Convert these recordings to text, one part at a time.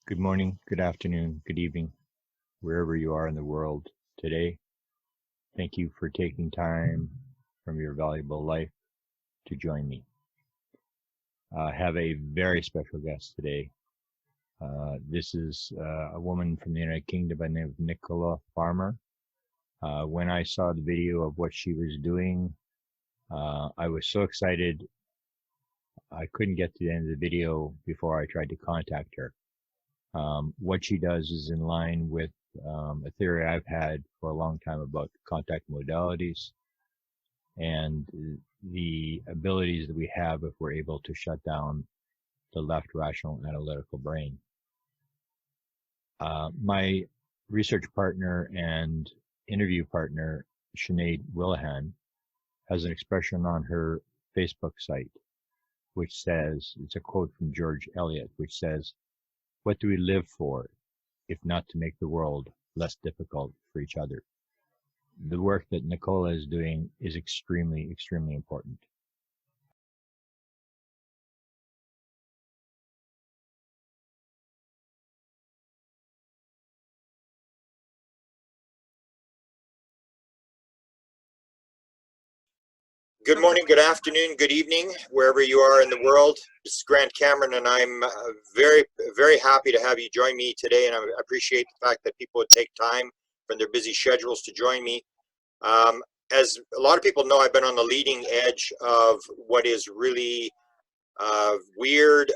Good morning, good afternoon, good evening, wherever you are in the world today. Thank you for taking time from your valuable life to join me. I have a very special guest today. This is a woman from the United Kingdom by the name of Nicola Farmer. When I saw the video of what she was doing, I was so excited I couldn't get to the end of the video before I tried to contact her. What she does is in line with a theory I've had for a long time about contact modalities and the abilities that we have if we're able to shut down the left rational analytical brain. My research partner and interview partner, Sinead Willihan, has an expression on her Facebook site, which says, it's a quote from George Eliot, which says, "What do we live for, if not to make the world less difficult for each other?" The work that Nicola is doing is extremely, extremely important. Good morning, good afternoon, good evening, wherever you are in the world. This is Grant Cameron, and I'm very, very happy to have you join me today, and I appreciate the fact that people would take time from their busy schedules to join me. As a lot of people know, I've been on the leading edge of what is really weird,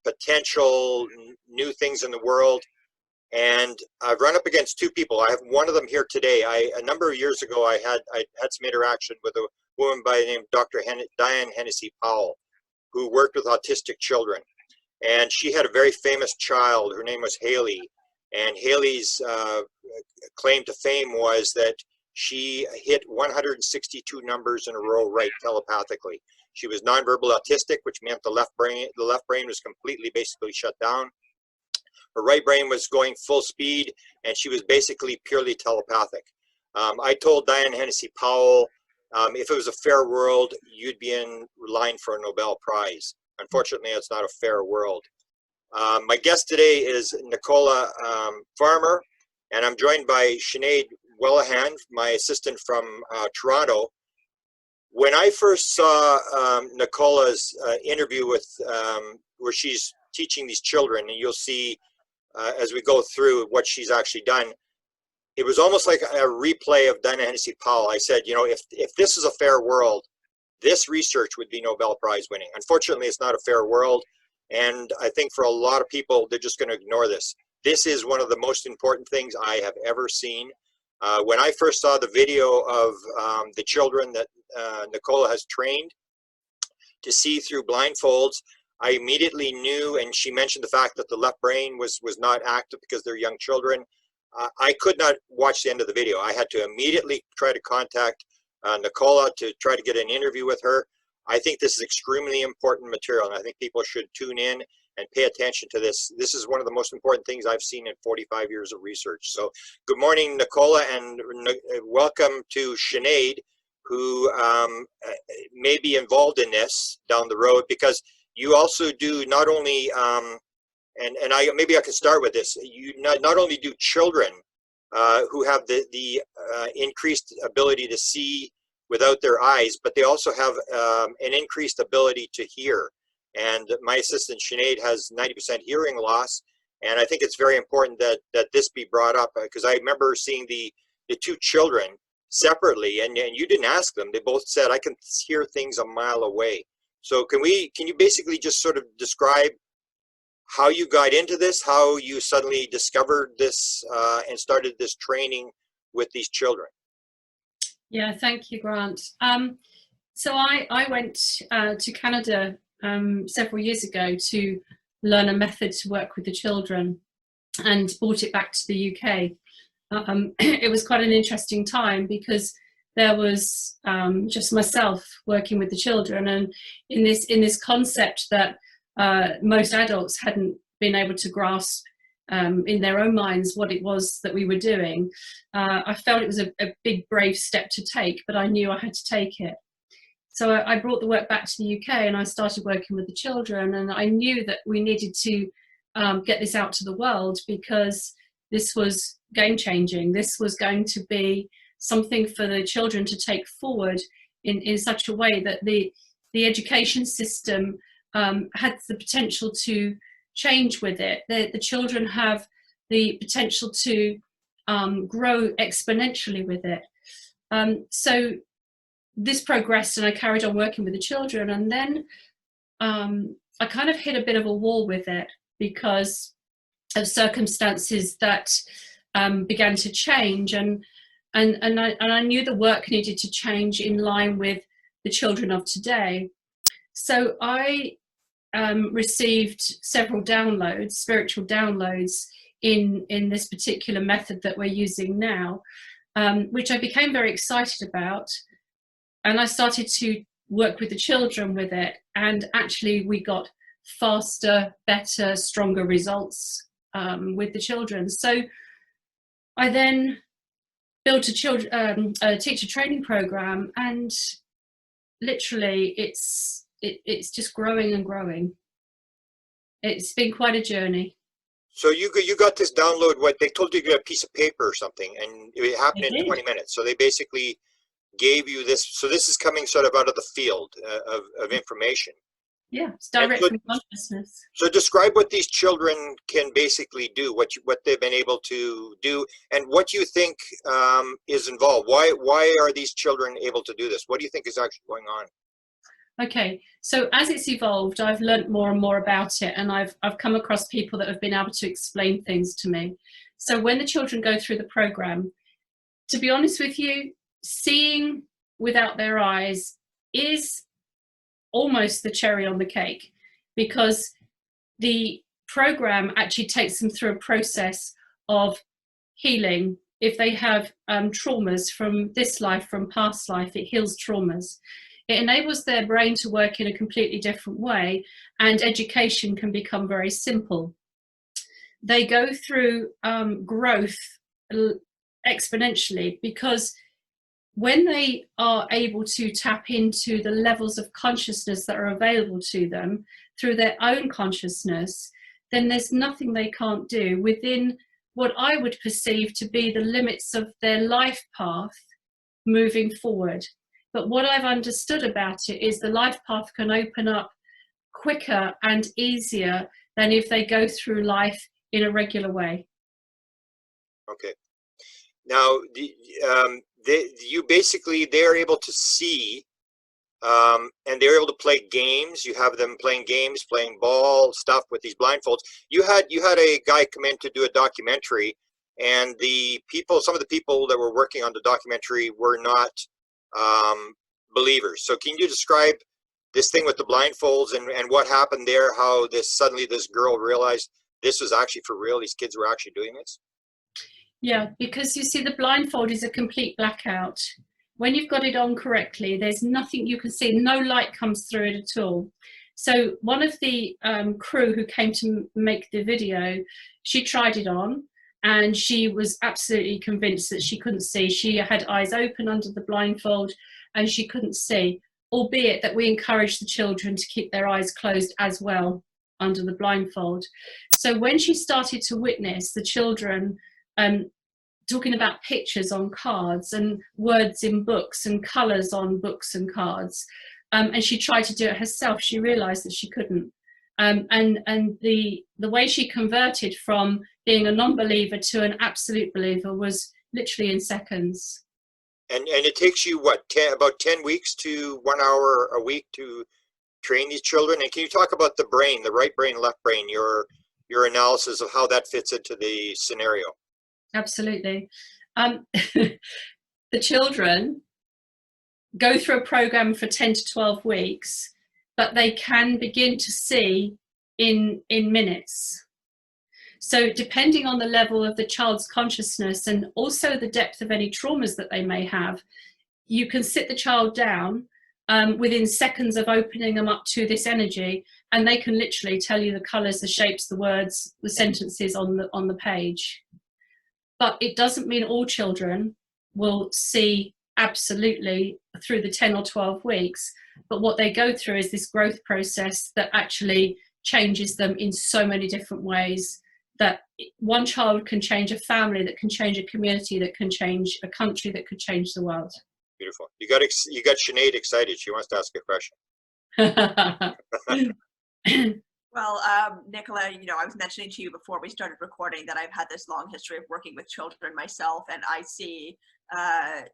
potential new things in the world, and I've run up against two people. I have one of them here today. A number of years ago, I had some interaction with a woman by the name of Dr. Diane Hennessy Powell, who worked with autistic children. And she had a very famous child. Her name was Haley. And Haley's claim to fame was that she hit 162 numbers in a row right telepathically. She was nonverbal autistic, which meant the left brain was completely basically shut down. Her right brain was going full speed, and she was basically purely telepathic. I told Diane Hennessy Powell, if it was a fair world, you'd be in line for a Nobel Prize. Unfortunately, it's not a fair world. My guest today is Nicola Farmer, and I'm joined by Sinead Willihan, my assistant from Toronto. When I first saw Nicola's interview with where she's teaching these children, and you'll see as we go through what she's actually done, it was almost like a replay of Diana Hennessy Powell. I said, you know, if this is a fair world, this research would be Nobel Prize winning. Unfortunately, it's not a fair world. And I think for a lot of people, they're just going to ignore this. This is one of the most important things I have ever seen. When I first saw the video of the children that Nicola has trained to see through blindfolds, I immediately knew, and she mentioned the fact that the left brain was not active because they're young children. I could not watch the end of the video. I had to immediately try to contact Nicola to try to get an interview with her. I think this is extremely important material, and I think people should tune in and pay attention to this. This is one of the most important things I've seen in 45 years of research. So good morning, Nicola, and welcome to Sinead, who may be involved in this down the road, because you also do not only, maybe I can start with this. You not only do children who have the increased ability to see without their eyes, but they also have an increased ability to hear. And my assistant Sinead has 90% hearing loss, and I think it's very important that this be brought up, because I remember seeing the two children separately, and you didn't ask them. They both said, "I can hear things a mile away." So can you basically just sort of describe how you got into this, how you suddenly discovered this and started this training with these children? Yeah, thank you, Grant. So I went to Canada several years ago to learn a method to work with the children, and brought it back to the UK. It was quite an interesting time, because there was just myself working with the children, and in this concept that most adults hadn't been able to grasp in their own minds what it was that we were doing. I felt it was a big, brave step to take, but I knew I had to take it. So I brought the work back to the UK, and I started working with the children, and I knew that we needed to get this out to the world, because this was game changing. This was going to be something for the children to take forward in such a way that the education system had the potential to change with it. The children have the potential to grow exponentially with it. So this progressed, and I carried on working with the children, and then I kind of hit a bit of a wall with it because of circumstances that began to change, and I knew the work needed to change in line with the children of today. So I received several downloads, spiritual downloads, in this particular method that we're using now, which I became very excited about. And I started to work with the children with it, and actually we got faster, better, stronger results with the children. So I then built a teacher training program, and literally it's just growing and growing. It's been quite a journey. So you got this download, what they told you, to get a piece of paper or something, and it happened in 20 minutes. So they basically gave you this. So this is coming sort of out of the field of information. Yeah, it's direct from consciousness. So describe what these children can basically do, what they've been able to do, and what you think is involved. Why are these children able to do this? What do you think is actually going on? Okay, so as it's evolved, I've learned more and more about it, and I've come across people that have been able to explain things to me. So when the children go through the program, to be honest with you, seeing without their eyes is almost the cherry on the cake, because the program actually takes them through a process of healing. If they have traumas from this life, from past life, it heals traumas. It enables their brain to work in a completely different way, and education can become very simple. They go through growth exponentially, because when they are able to tap into the levels of consciousness that are available to them through their own consciousness, then there's nothing they can't do within what I would perceive to be the limits of their life path moving forward. But what I've understood about it is the life path can open up quicker and easier than if they go through life in a regular way. Okay. Now, they're able to see, and they're able to play games. You have them playing games, playing ball stuff with these blindfolds. You had a guy come in to do a documentary, and some of the people that were working on the documentary were not believers. So can you describe this thing with the blindfolds and what happened there, how suddenly this girl realized this was actually for real, these kids were actually doing this? Yeah, because you see, the blindfold is a complete blackout. When you've got it on correctly, there's nothing you can see, no light comes through it at all. So one of the crew who came to make the video, she tried it on, and she was absolutely convinced that she couldn't see. She had eyes open under the blindfold, and she couldn't see, albeit that we encouraged the children to keep their eyes closed as well under the blindfold. So when she started to witness the children talking about pictures on cards and words in books and colours on books and cards, and she tried to do it herself, she realised that she couldn't. And the way she converted from being a non-believer to an absolute believer was literally in seconds. And it takes you what, about 10 weeks to 1 hour a week to train these children? And can you talk about the brain, the right brain, left brain, your analysis of how that fits into the scenario? Absolutely. The children go through a program for 10 to 12 weeks, but they can begin to see in minutes. So depending on the level of the child's consciousness and also the depth of any traumas that they may have, you can sit the child down within seconds of opening them up to this energy, and they can literally tell you the colours, the shapes, the words, the sentences on the page. But it doesn't mean all children will see absolutely through the 10 or 12 weeks. But what they go through is this growth process that actually changes them in so many different ways, that one child can change a family, that can change a community, that can change a country, that could change the world. Beautiful. You got Sinead excited. She wants to ask a question. Well, Nicola, you know, I was mentioning to you before we started recording that I've had this long history of working with children myself, and I see,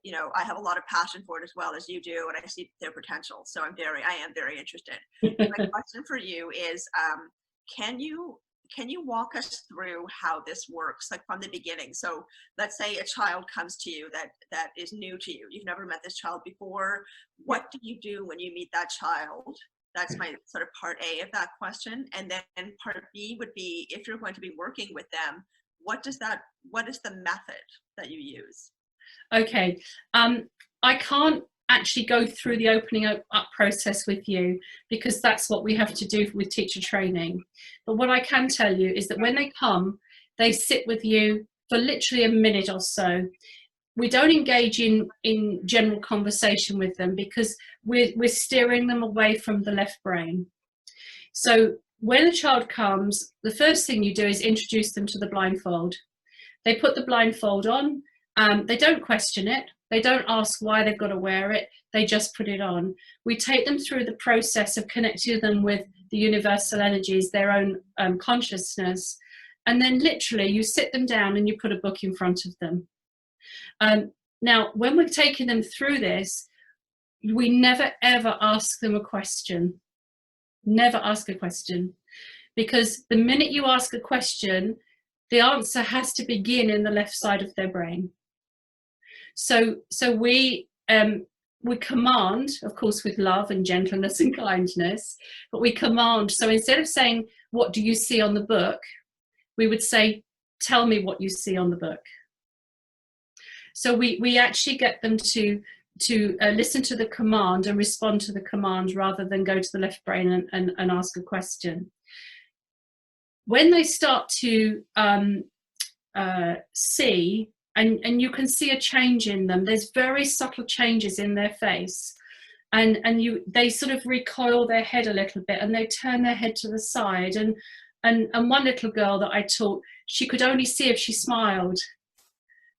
you know, I have a lot of passion for it as well as you do, and I see their potential. So I am very interested. My question for you is, can you walk us through how this works, like from the beginning? So let's say a child comes to you that is new to you. You've never met this child before. What do you do when you meet that child? That's my sort of part A of that question. And then part B would be, if you're going to be working with them, what is the method that you use? Okay, I can't actually go through the opening up process with you, because that's what we have to do with teacher training. But what I can tell you is that when they come, they sit with you for literally a minute or so. We don't engage in general conversation with them, because we're steering them away from the left brain. So when a child comes, the first thing you do is introduce them to the blindfold. They put the blindfold on. They don't question it. They don't ask why they've got to wear it. They just put it on. We take them through the process of connecting them with the universal energies, their own consciousness. And then literally you sit them down and you put a book in front of them. Now, when we're taking them through this, we never ever ask them a question. Never ask a question. Because the minute you ask a question, the answer has to begin in the left side of their brain. So we command, of course, with love and gentleness and kindness, but we command. So instead of saying, what do you see on the book? We would say, tell me what you see on the book. So we actually get them to listen to the command and respond to the command, rather than go to the left brain and ask a question. When they start to see, and you can see a change in them, there's very subtle changes in their face, and they sort of recoil their head a little bit, and they turn their head to the side, and one little girl that I taught, she could only see if she smiled.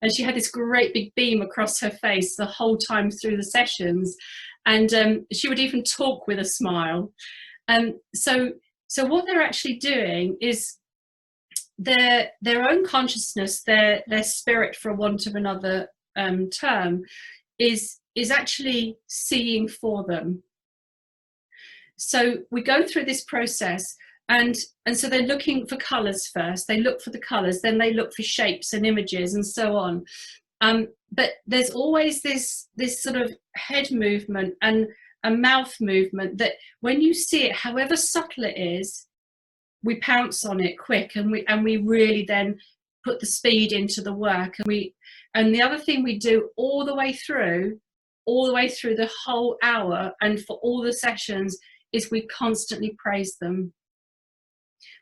And she had this great big beam across her face the whole time through the sessions. And she would even talk with a smile. So what they're actually doing is their own consciousness, their spirit, for want of another term, is actually seeing for them. So we go through this process. And so they're looking for colours first. They look for the colours, then they look for shapes and images and so on. But there's always this sort of head movement and a mouth movement that when you see it, however subtle it is, we pounce on it quick, and we really then put the speed into the work. And the other thing we do all the way through the whole hour and for all the sessions is we constantly praise them.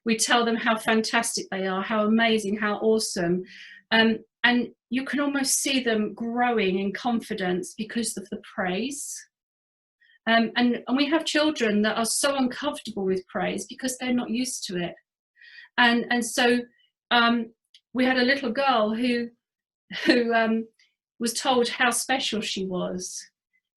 We tell them how fantastic they are, how amazing, how awesome. And you can almost see them growing in confidence because of the praise. And we have children that are so uncomfortable with praise because they're not used to it. And so we had a little girl who was told how special she was.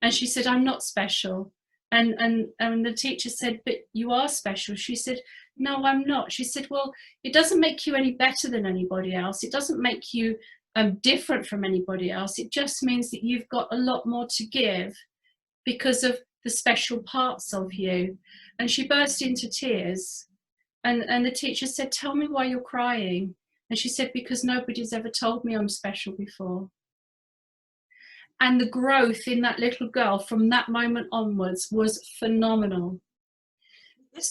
And she said, I'm not special. And the teacher said, but you are special. She said, no, I'm not. She said, well, it doesn't make you any better than anybody else. It doesn't make you different from anybody else. It just means that you've got a lot more to give because of the special parts of you. And she burst into tears. And the teacher said, tell me why you're crying. And she said, because nobody's ever told me I'm special before. And the growth in that little girl from that moment onwards was phenomenal. Is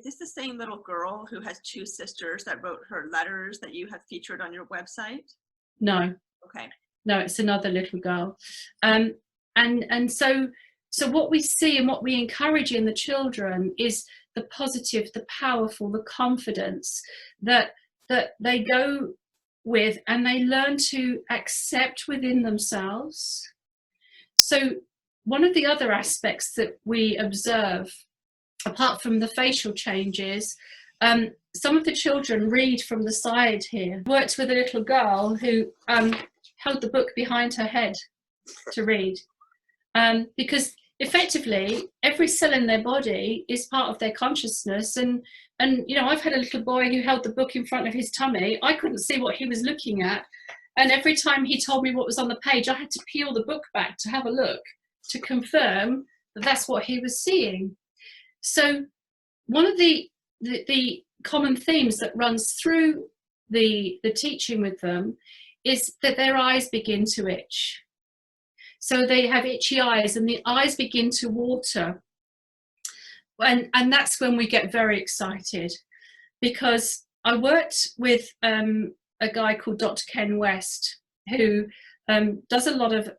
this the same little girl who has two sisters that wrote her letters that you have featured on your website? No. Okay. No, it's another little girl. And so what we see and what we encourage in the children is the positive, the powerful, the confidence that they go with, and they learn to accept within themselves. So one of the other aspects that we observe apart from the facial changes, some of the children read from the side here. I worked with a little girl who held the book behind her head to read, because effectively every cell in their body is part of their consciousness. And you know, I've had a little boy who held the book in front of his tummy. I couldn't see what he was looking at, and every time he told me what was on the page, I had to peel the book back to have a look to confirm that that's what he was seeing. So one of the common themes that runs through the teaching with them is that their eyes begin to itch. So they have itchy eyes and the eyes begin to water. And that's when we get very excited, because I worked with a guy called Dr. Ken West, who does a lot of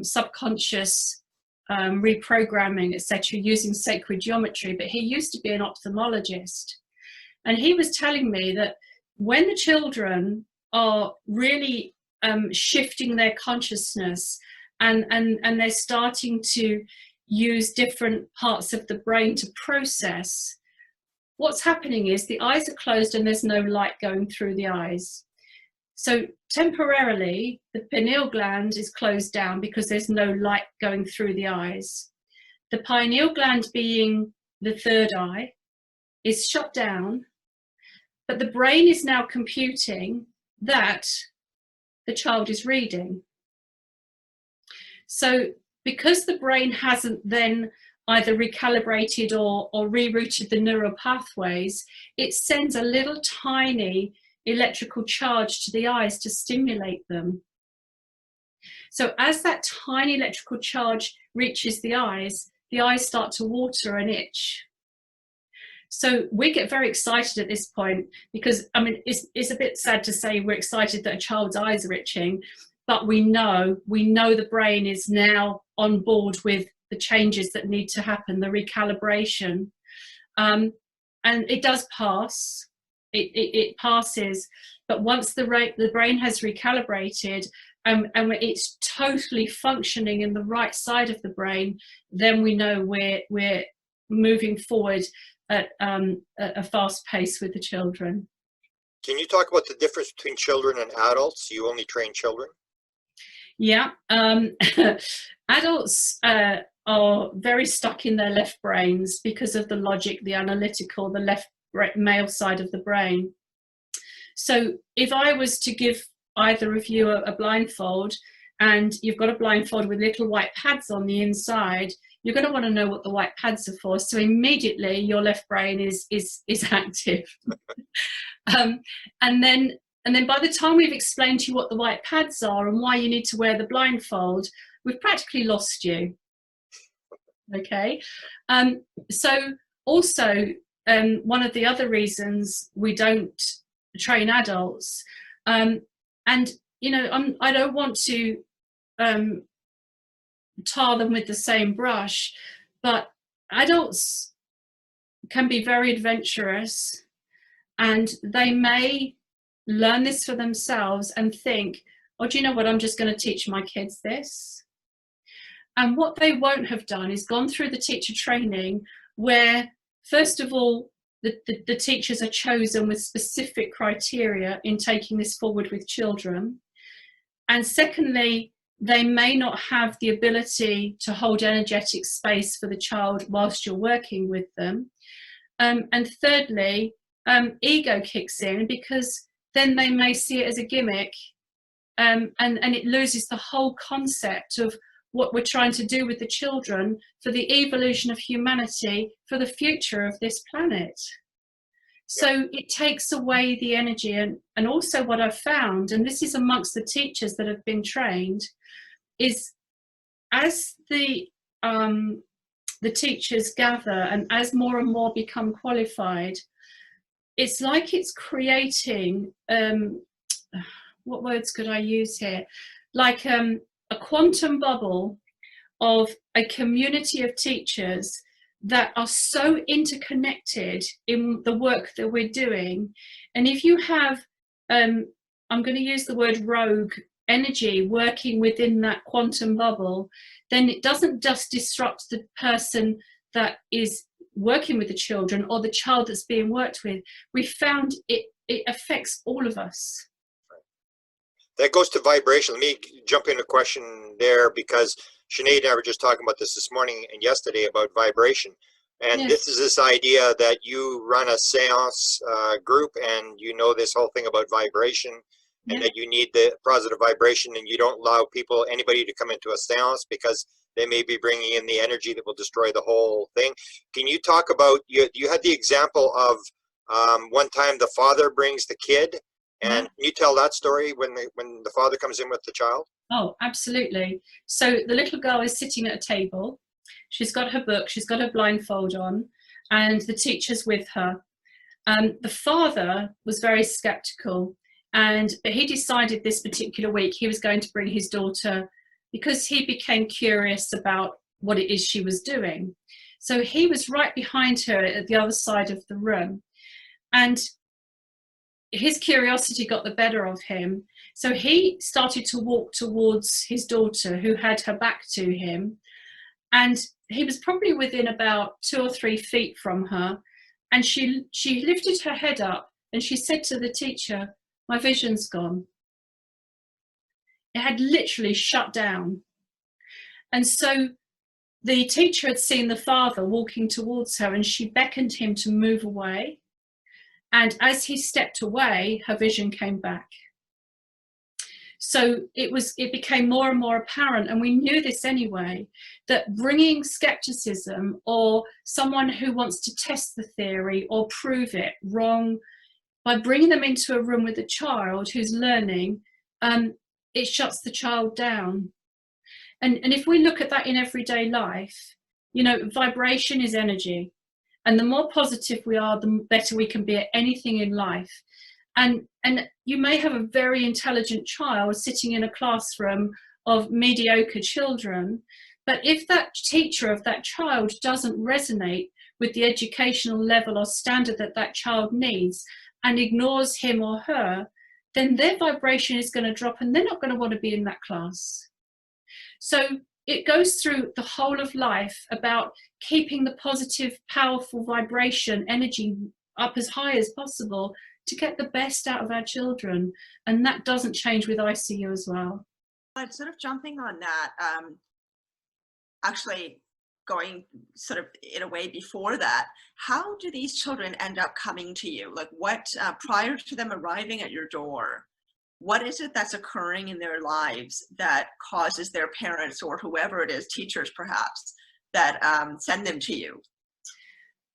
subconscious reprogramming, etc., using sacred geometry, but he used to be an ophthalmologist. And he was telling me that when the children are really shifting their consciousness and they're starting to use different parts of the brain to process, what's happening is the eyes are closed and there's no light going through the eyes. So temporarily, the pineal gland is closed down because there's no light going through the eyes. The pineal gland, being the third eye, is shut down, but the brain is now computing that the child is reading. So because the brain hasn't then either recalibrated or rerouted the neural pathways, it sends a little tiny electrical charge to the eyes to stimulate them. So as that tiny electrical charge reaches the eyes start to water and itch. So we get very excited at this point, because I mean, it's a bit sad to say we're excited that a child's eyes are itching, but we know the brain is now on board with the changes that need to happen, the recalibration, and it does pass. It passes, but once the brain has recalibrated and it's totally functioning in the right side of the brain, then we know we're moving forward at a fast pace with the children. Can you talk about the difference between children and adults? You only train children? Yeah, adults are very stuck in their left brains because of the logic, the analytical, the left male side of the brain. So if I was to give either of you a blindfold, and you've got a blindfold with little white pads on the inside, you're going to want to know what the white pads are for. So immediately your left brain is active. And then by the time we've explained to you what the white pads are and why you need to wear the blindfold, we've practically lost you. Okay. So also, one of the other reasons we don't train adults, and you know, I don't want to tar them with the same brush, but adults can be very adventurous, and they may learn this for themselves and think, oh, do you know what, I'm just going to teach my kids this. And what they won't have done is gone through the teacher training where, first of all, the teachers are chosen with specific criteria in taking this forward with children. And secondly, they may not have the ability to hold energetic space for the child whilst you're working with them. And thirdly, ego kicks in, because then they may see it as a gimmick, and it loses the whole concept of what we're trying to do with the children for the evolution of humanity, for the future of this planet. So it takes away the energy. And also what I've found, and this is amongst the teachers that have been trained, is as the teachers gather and as more and more become qualified, it's like it's creating, what words could I use here? Like a quantum bubble of a community of teachers that are so interconnected in the work that we're doing. And if you have, I'm going to use the word rogue energy working within that quantum bubble, then it doesn't just disrupt the person that is working with the children or the child that's being worked with, we found it affects all of us. That goes to vibration. Let me jump in a question there, because Sinead and I were just talking about this morning and yesterday about vibration. And Yes. this is this idea that you run a seance group, and you know this whole thing about vibration, and that you need the positive vibration, and you don't allow anybody to come into a seance because they may be bringing in the energy that will destroy the whole thing. Can you talk about, you had the example of one time the father brings the kid, and can you tell that story when the father comes in with the child? Oh, absolutely. So the little girl is sitting at a table. She's got her book, she's got her blindfold on, and the teacher's with her. The father was very skeptical, but he decided this particular week he was going to bring his daughter because he became curious about what it is she was doing. So he was right behind her at the other side of the room, and his curiosity got the better of him. So he started to walk towards his daughter, who had her back to him, and he was probably within about 2 or 3 feet from her, and she lifted her head up and she said to the teacher, "My vision's gone." It had literally shut down. And so the teacher had seen the father walking towards her, and she beckoned him to move away. And as he stepped away, her vision came back. So it became more and more apparent, and we knew this anyway, that bringing skepticism or someone who wants to test the theory or prove it wrong, by bringing them into a room with a child who's learning, it shuts the child down. And if we look at that in everyday life, vibration is energy. And the more positive we are, the better we can be at anything in life. And you may have a very intelligent child sitting in a classroom of mediocre children, but if that teacher of that child doesn't resonate with the educational level or standard that that child needs and ignores him or her, then their vibration is going to drop and they're not going to want to be in that class. So it goes through the whole of life about keeping the positive, powerful vibration energy up as high as possible to get the best out of our children. And that doesn't change with ICU as well. But sort of jumping on that, actually going sort of in a way before that, how do these children end up coming to you? Like what, prior to them arriving at your door, what is it that's occurring in their lives that causes their parents or whoever it is, teachers perhaps, that send them to you?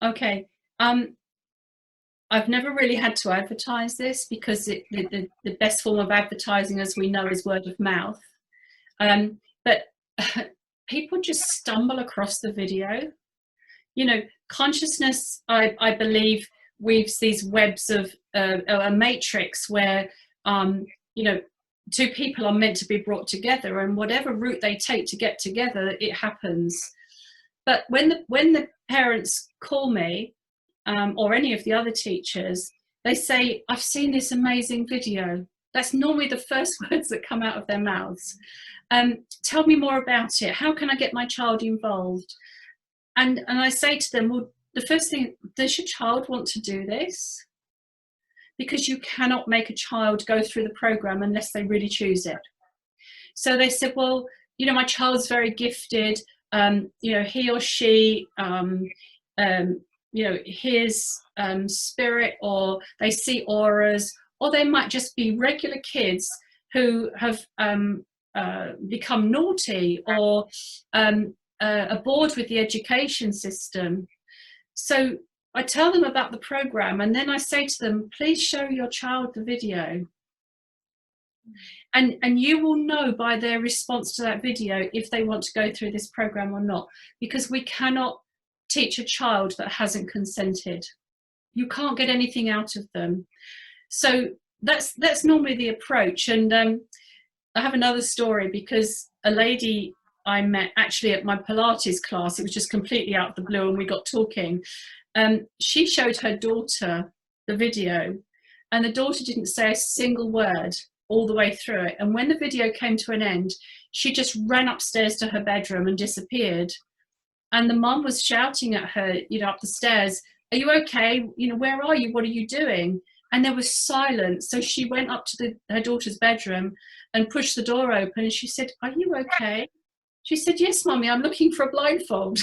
Okay. I've never really had to advertise this because the best form of advertising, as we know, is word of mouth. But people just stumble across the video. Consciousness, I believe, weaves these webs of a matrix where, two people are meant to be brought together, and whatever route they take to get together, it happens. But when the parents call me, or any of the other teachers, they say, "I've seen this amazing video." That's normally the first words that come out of their mouths. "Tell me more about it. How can I get my child involved?" And I say to them, well, the first thing, does your child want to do this? Because you cannot make a child go through the program unless they really choose it. So they said, well, my child's very gifted. He or she, hears spirit, or they see auras, or they might just be regular kids who have become naughty or are bored with the education system. So I tell them about the program, and then I say to them, please show your child the video. And you will know by their response to that video if they want to go through this program or not, because we cannot teach a child that hasn't consented. You can't get anything out of them. So that's normally the approach. And I have another story, because a lady I met actually at my Pilates class, it was just completely out of the blue, and we got talking. She showed her daughter the video, and the daughter didn't say a single word all the way through it. And when the video came to an end, she just ran upstairs to her bedroom and disappeared. And the mum was shouting at her, up the stairs, "Are you okay? Where are you? What are you doing?" And there was silence. So she went up to her daughter's bedroom and pushed the door open, and she said, "Are you okay?" She said, "Yes, Mummy, I'm looking for a blindfold."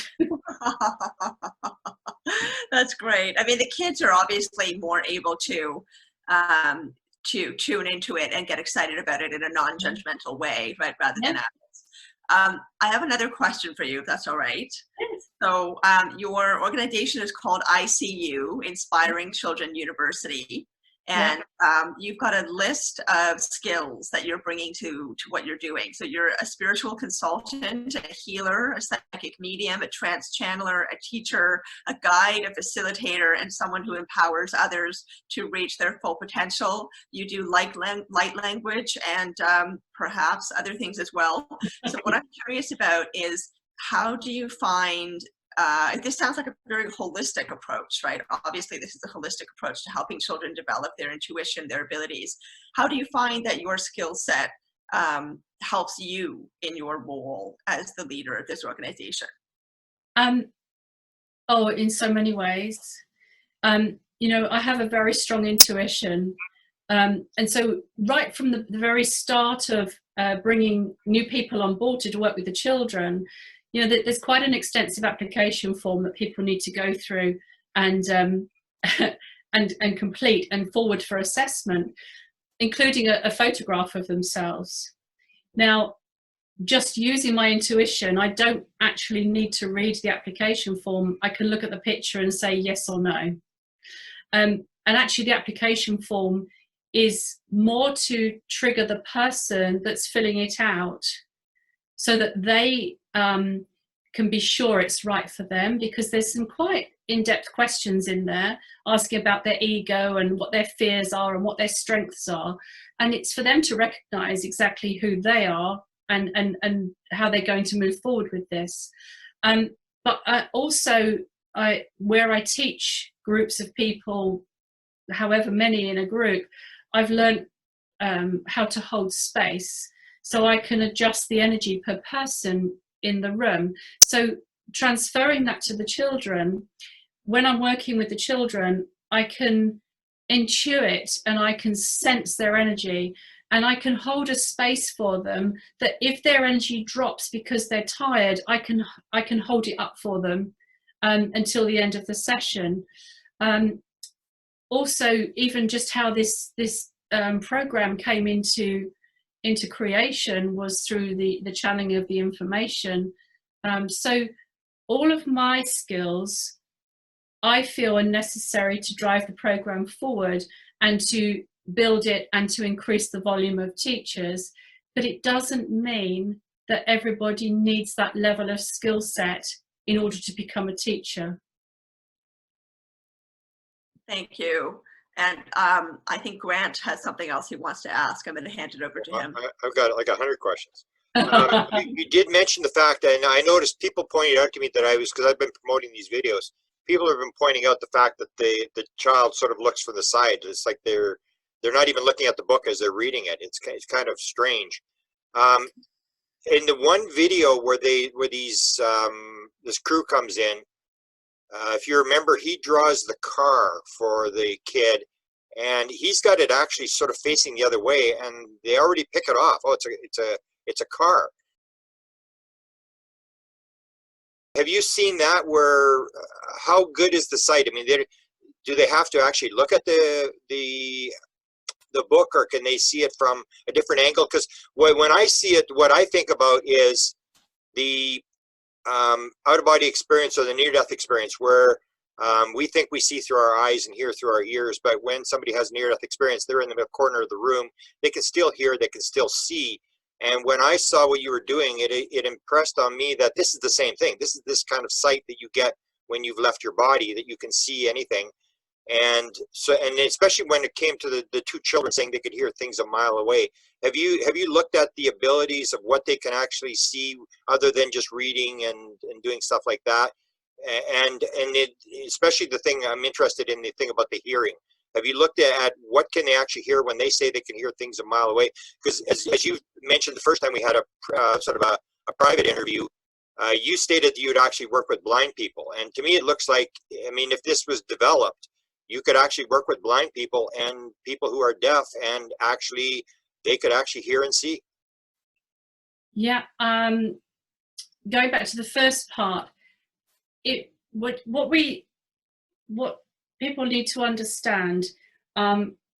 That's great. I mean, the kids are obviously more able to tune into it and get excited about it in a non-judgmental way, right, rather than adults. I have another question for you, if that's all right. Yes. So your organization is called ICU, Inspiring Children University. And you've got a list of skills that you're bringing to what you're doing. So you're a spiritual consultant, a healer, a psychic medium, a trance channeler, a teacher, a guide, a facilitator, and someone who empowers others to reach their full potential. You do light language and perhaps other things as well. So what I'm curious about is, how do you find this sounds like a very holistic approach, right? Obviously, this is a holistic approach to helping children develop their intuition, their abilities. How do you find that your skill set helps you in your role as the leader of this organization? In so many ways. I have a very strong intuition. And so right from the very start of bringing new people on board to work with the children, there's quite an extensive application form that people need to go through and complete and forward for assessment, including a photograph of themselves. Now, just using my intuition, I don't actually need to read the application form. I can look at the picture and say yes or no. And actually, the application form is more to trigger the person that's filling it out, so that they can be sure it's right for them, because there's some quite in-depth questions in there asking about their ego and what their fears are and what their strengths are. And it's for them to recognize exactly who they are and how they're going to move forward with this. But also, where I teach groups of people, however many in a group, I've learned how to hold space, so I can adjust the energy per person in the room. So transferring that to the children, when I'm working with the children, I can intuit and I can sense their energy, and I can hold a space for them that if their energy drops because they're tired, I can hold it up for them until the end of the session. Also, even just how this program came into creation was through the channeling of the information. So all of my skills, I feel, are necessary to drive the program forward and to build it and to increase the volume of teachers. But it doesn't mean that everybody needs that level of skill set in order to become a teacher. Thank you. And I think Grant has something else he wants to ask. I'm going to hand it over to him. I've got like 100 questions. You did mention the fact that, and I noticed people pointed out to me that because I've been promoting these videos, people have been pointing out the fact that the child sort of looks from the side. It's like they're not even looking at the book as they're reading it. It's kind of strange. In the one video where this crew comes in, if you remember, he draws the car for the kid, and he's got it actually sort of facing the other way, and they already pick it off. Oh, it's a car. Have you seen that? Where how good is the sight? I mean, do they have to actually look at the book, or can they see it from a different angle? Because when I see it, what I think about is the out-of-body experience or the near-death experience, where we think we see through our eyes and hear through our ears, but when somebody has near-death experience, they're in the corner of the room, they can still hear, they can still see. And when I saw what you were doing, it impressed on me that this is the same thing. This is this kind of sight that you get when you've left your body, that you can see anything. And so, and especially when it came to the two children saying they could hear things a mile away, have you looked at the abilities of what they can actually see other than just reading and doing stuff like that? And especially the thing I'm interested in, the thing about the hearing. Have you looked at what can they actually hear when they say they can hear things a mile away? Because as you mentioned the first time we had a sort of a private interview, You stated that you would actually work with blind people. And to me, it looks like, I mean, if this was developed, you could actually work with blind people and people who are deaf, and actually, they could actually hear and see. Yeah. Going back to the first part, what people need to understand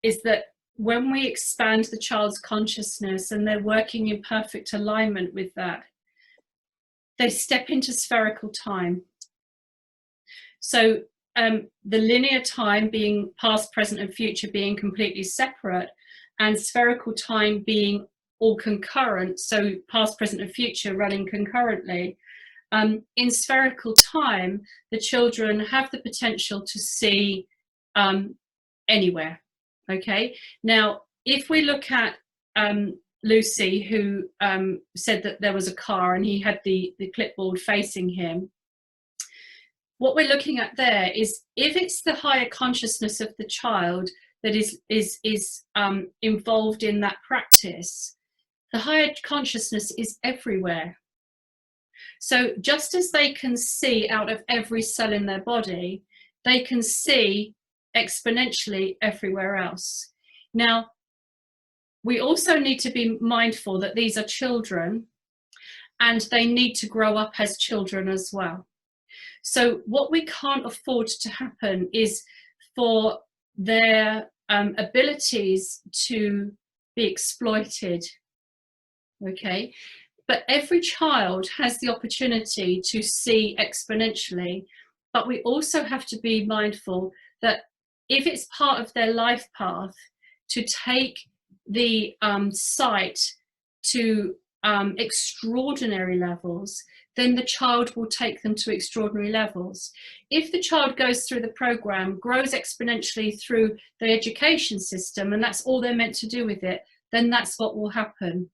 is that when we expand the child's consciousness and they're working in perfect alignment with that, they step into spherical time. So the linear time being past, present, and future being completely separate, and spherical time being all concurrent, so past, present, and future running concurrently. In spherical time, the children have the potential to see anywhere. Okay. Now, if we look at Lucy, who said that there was a car and he had the clipboard facing him, what we're looking at there is, if it's the higher consciousness of the child that is involved in that practice, the higher consciousness is everywhere. So just as they can see out of every cell in their body, they can see exponentially everywhere else. Now, we also need to be mindful that these are children and they need to grow up as children as well. So what we can't afford to happen is for their abilities to be exploited. Okay, but every child has the opportunity to see exponentially, but we also have to be mindful that if it's part of their life path to take the sight to extraordinary levels, then the child will take them to extraordinary levels. If the child goes through the program, grows exponentially through the education system, and that's all they're meant to do with it, then that's what will happen.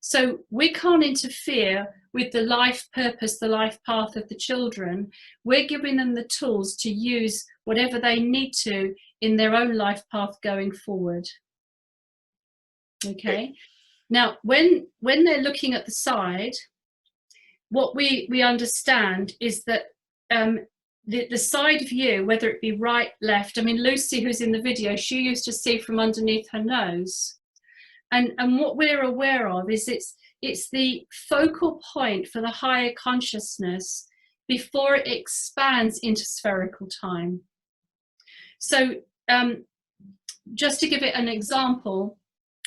So we can't interfere with the life purpose, the life path of the children. We're giving them the tools to use whatever they need to in their own life path going forward. Okay. Now, when they're looking at the side, what we understand is that the side view, whether it be right, left, I mean, Lucy, who's in the video, she used to see from underneath her nose. And what we're aware of is it's the focal point for the higher consciousness before it expands into spherical time. So just to give it an example,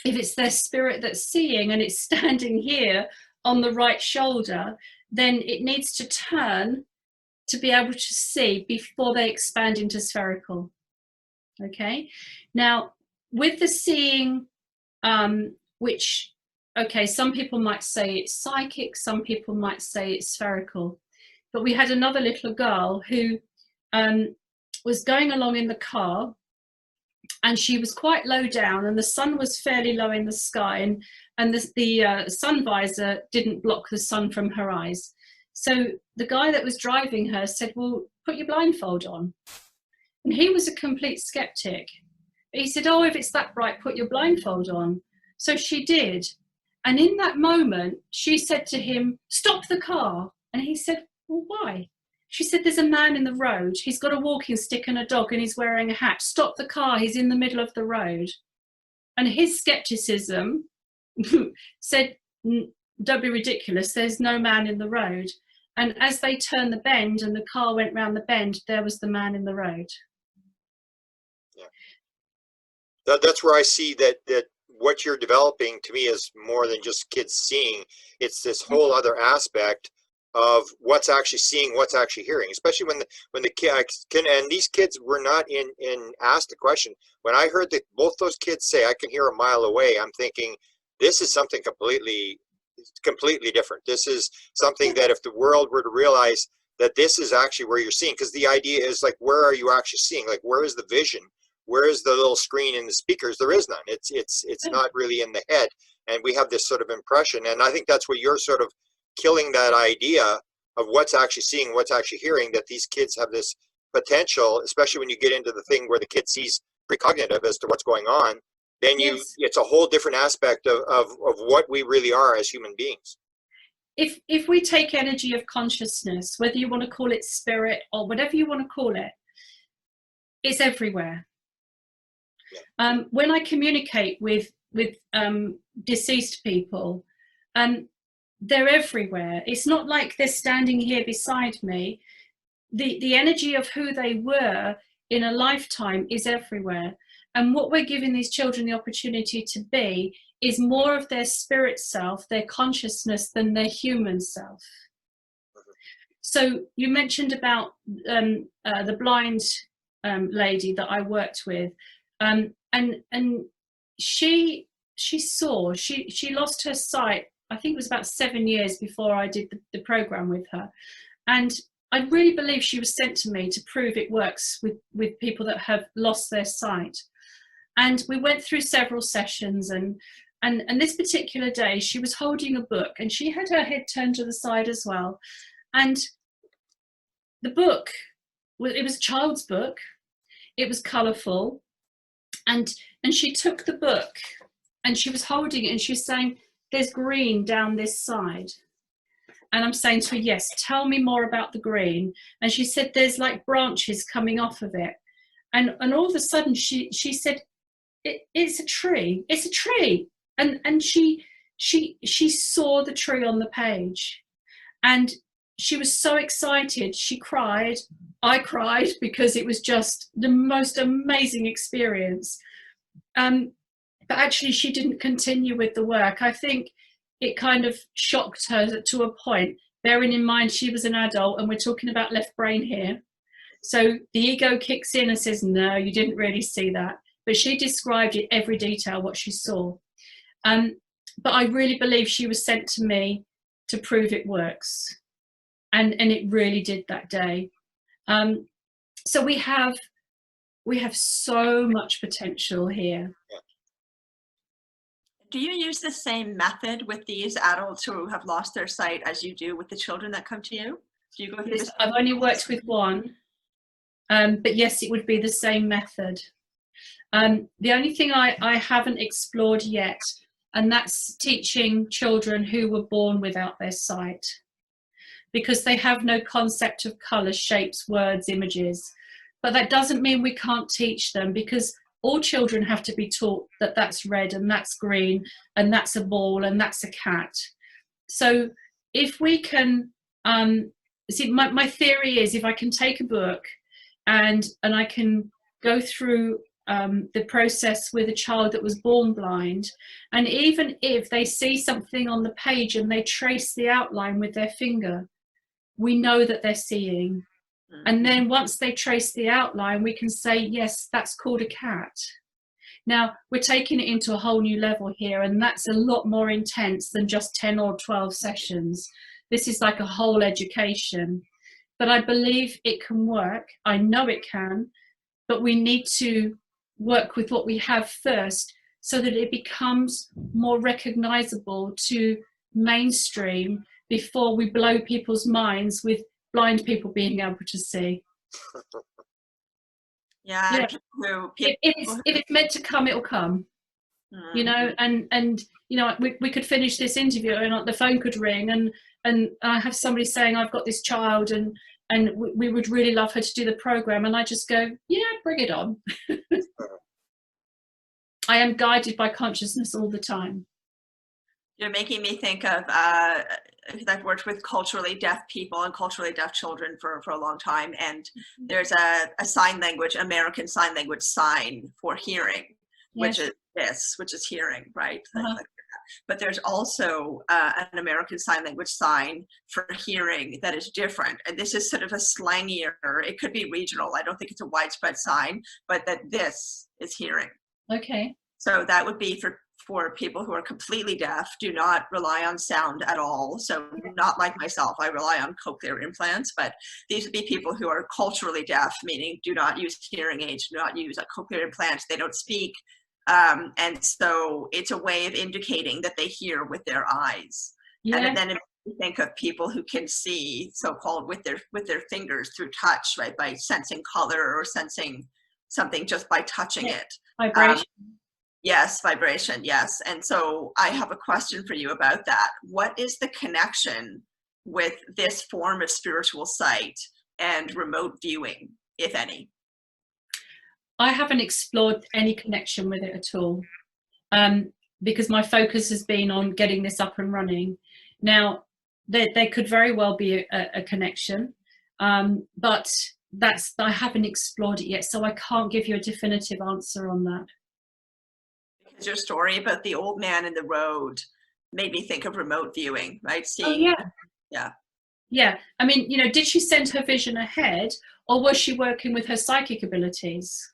if it's their spirit that's seeing and it's standing here on the right shoulder, then it needs to turn to be able to see before they expand into spherical. Okay, now with the seeing, which, okay, some people might say it's psychic, some people might say it's spherical, but we had another little girl who was going along in the car, and she was quite low down and the sun was fairly low in the sky, and the sun visor didn't block the sun from her eyes. So the guy that was driving her said, well, put your blindfold on. And he was a complete skeptic. He said, oh, if it's that bright, put your blindfold on. So she did. And in that moment, she said to him, stop the car. And he said, well, why? She said, there's a man in the road. He's got a walking stick and a dog and he's wearing a hat. Stop the car. He's in the middle of the road. And his skepticism said, don't be ridiculous. There's no man in the road. And as they turned the bend and the car went round the bend, there was the man in the road. Yeah. That's where I see that what you're developing to me is more than just kids seeing. It's this whole other aspect of what's actually seeing, what's actually hearing, especially when the kids can, and these kids were not in asked the question. When I heard that both those kids say, I can hear a mile away, I'm thinking, this is something completely different. This is something that if the world were to realize that this is actually where you're seeing, because the idea is like, where are you actually seeing? Like, where is the vision? Where is the little screen in the speakers? There is none. It's not really in the head. And we have this sort of impression. And I think that's where you're sort of killing that idea of what's actually seeing, what's actually hearing, that these kids have this potential, especially when you get into the thing where the kid sees precognitive as to what's going on, then Yes. it's a whole different aspect of what we really are as human beings. if we take energy of consciousness, whether you want to call it spirit or whatever you want to call it, it's everywhere. When I communicate with deceased people, they're everywhere. It's not like they're standing here beside me. The energy of who they were in a lifetime is everywhere. And what we're giving these children the opportunity to be is more of their spirit self, their consciousness, than their human self. So you mentioned about the blind lady that I worked with, and she lost her sight. I think it was about 7 years before I did the program with her, and I really believe she was sent to me to prove it works with people that have lost their sight. And we went through several sessions, and this particular day she was holding a book, and she had her head turned to the side as well. And the book, it was a child's book. It was colourful, and she took the book and she was holding it, and she was saying, "There's green down this side." And I'm saying to her, "Yes, tell me more about the green." And she said, "There's like branches coming off of it." And all of a sudden she said, it's a tree. It's a tree. And she saw the tree on the page. And she was so excited. She cried. I cried, because it was just the most amazing experience. But actually she didn't continue with the work. I think it kind of shocked her to a point, bearing in mind she was an adult, and we're talking about left brain here. So the ego kicks in and says, "No, you didn't really see that." But she described in every detail what she saw. But I really believe she was sent to me to prove it works. And it really did that day. So we have so much potential here. Do you use the same method with these adults who have lost their sight as you do with the children that come to you? Do you go through this? I've only worked with one, but yes, it would be the same method. The only thing I haven't explored yet, and that's teaching children who were born without their sight, because they have no concept of colour, shapes, words, images. But that doesn't mean we can't teach them, because all children have to be taught that that's red and that's green and that's a ball and that's a cat. So if we can, see, my theory is, if I can take a book and I can go through the process with a child that was born blind, and even if they see something on the page and they trace the outline with their finger, we know that they're seeing. And then once they trace the outline, we can say, yes, that's called a cat. Now we're taking it into a whole new level here, and that's a lot more intense than just 10 or 12 sessions. This is like a whole education. But I believe it can work. I know it can, but we need to work with what we have first, so that it becomes more recognizable to mainstream before we blow people's minds with blind people being able to see. Yeah. If it's meant to come, it'll come. You know, and you know, we could finish this interview and the phone could ring, and I have somebody saying, "I've got this child and we would really love her to do the program," and I just go, "Yeah, bring it on." I am guided by consciousness all the time. You're making me think of, I've worked with culturally deaf people and culturally deaf children for a long time. And there's a sign language, American Sign Language sign for hearing, which is this, which is hearing, right? But there's also an American Sign Language sign for hearing that is different. And this is sort of a slangier, it could be regional. I don't think it's a widespread sign, but that this is hearing. Okay. So that would be for people who are completely deaf, do not rely on sound at all. So not like myself, I rely on cochlear implants, but these would be people who are culturally deaf, meaning do not use hearing aids, do not use a cochlear implant, they don't speak. And so it's a way of indicating that they hear with their eyes. Yeah. And then if you think of people who can see, so-called with their fingers through touch, right, by sensing color or sensing something just by touching it. Vibration. Yes, vibration, yes. And so I have a question for you about that. What is the connection with this form of spiritual sight and remote viewing, if any? I haven't explored any connection with it at all, because my focus has been on getting this up and running. Now, there could very well be a connection, but I haven't explored it yet, so I can't give you a definitive answer on that. Because your story about the old man in the road made me think of remote viewing, right? Seeing, Oh, yeah. Yeah. I mean, you know, did she send her vision ahead, or was she working with her psychic abilities?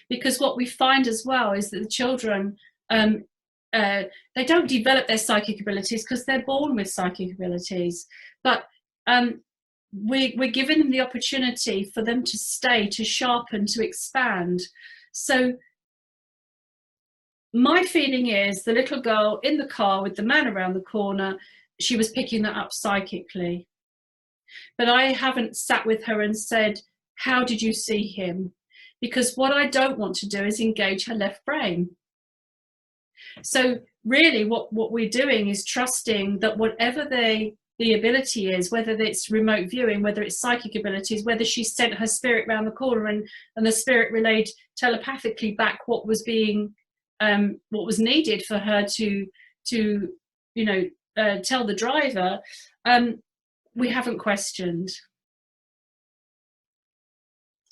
Because what we find as well is that the children, they don't develop their psychic abilities because they're born with psychic abilities, but we're giving them the opportunity for them to stay, to sharpen, to expand. So my feeling is the little girl in the car with the man around the corner, she was picking that up psychically. But I haven't sat with her and said, how did you see him? Because what I don't want to do is engage her left brain. So really what we're doing is trusting that whatever the ability is, whether it's remote viewing, whether it's psychic abilities, whether she sent her spirit around the corner and the spirit relayed telepathically back what was being, what was needed for her to you know, tell the driver, we haven't questioned.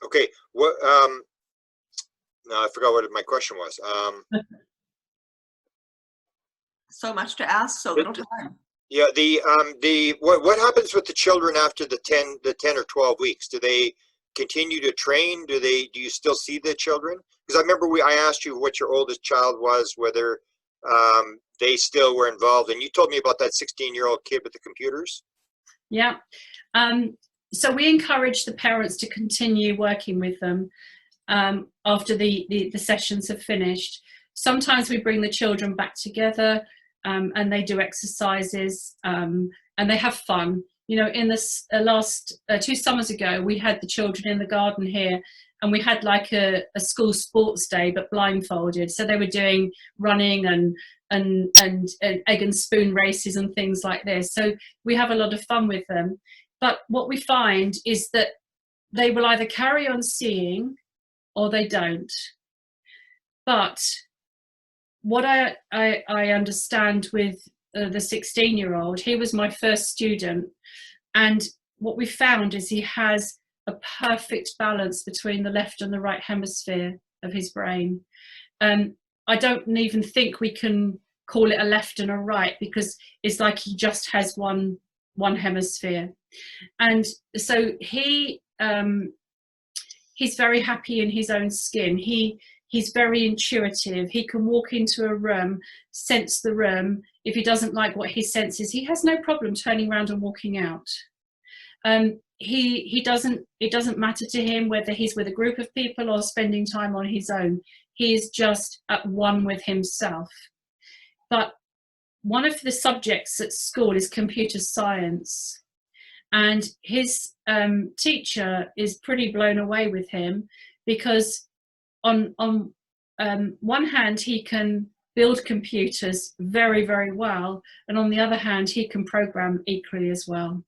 Okay, what? No, I forgot what my question was. So much to ask, so little time. Yeah, what happens with the children after the 10 or 12 weeks? Do they continue to train? Do you still see the children? Because I remember I asked you what your oldest child was, whether they still were involved, and you told me about that 16-year-old kid with the computers. Yeah. So we encourage the parents to continue working with them after the sessions have finished. Sometimes we bring the children back together and they do exercises and they have fun. You know, in this last 2 summers ago, we had the children in the garden here, and we had like a school sports day, but blindfolded. So they were doing running and egg and spoon races and things like this. So we have a lot of fun with them. But what we find is that they will either carry on seeing or they don't. But what I understand with the 16-year-old, he was my first student, and what we found is he has a perfect balance between the left and the right hemisphere of his brain. I don't even think we can call it a left and a right, because it's like he just has one hemisphere. And so he's very happy in his own skin. He's very intuitive. He can walk into a room, sense the room. If he doesn't like what he senses, he has no problem turning around and walking out. It doesn't matter to him whether he's with a group of people or spending time on his own. He is just at one with himself. But one of the subjects at school is computer science, and his teacher is pretty blown away with him, because on one hand he can build computers very, very well, and on the other hand he can program equally as well.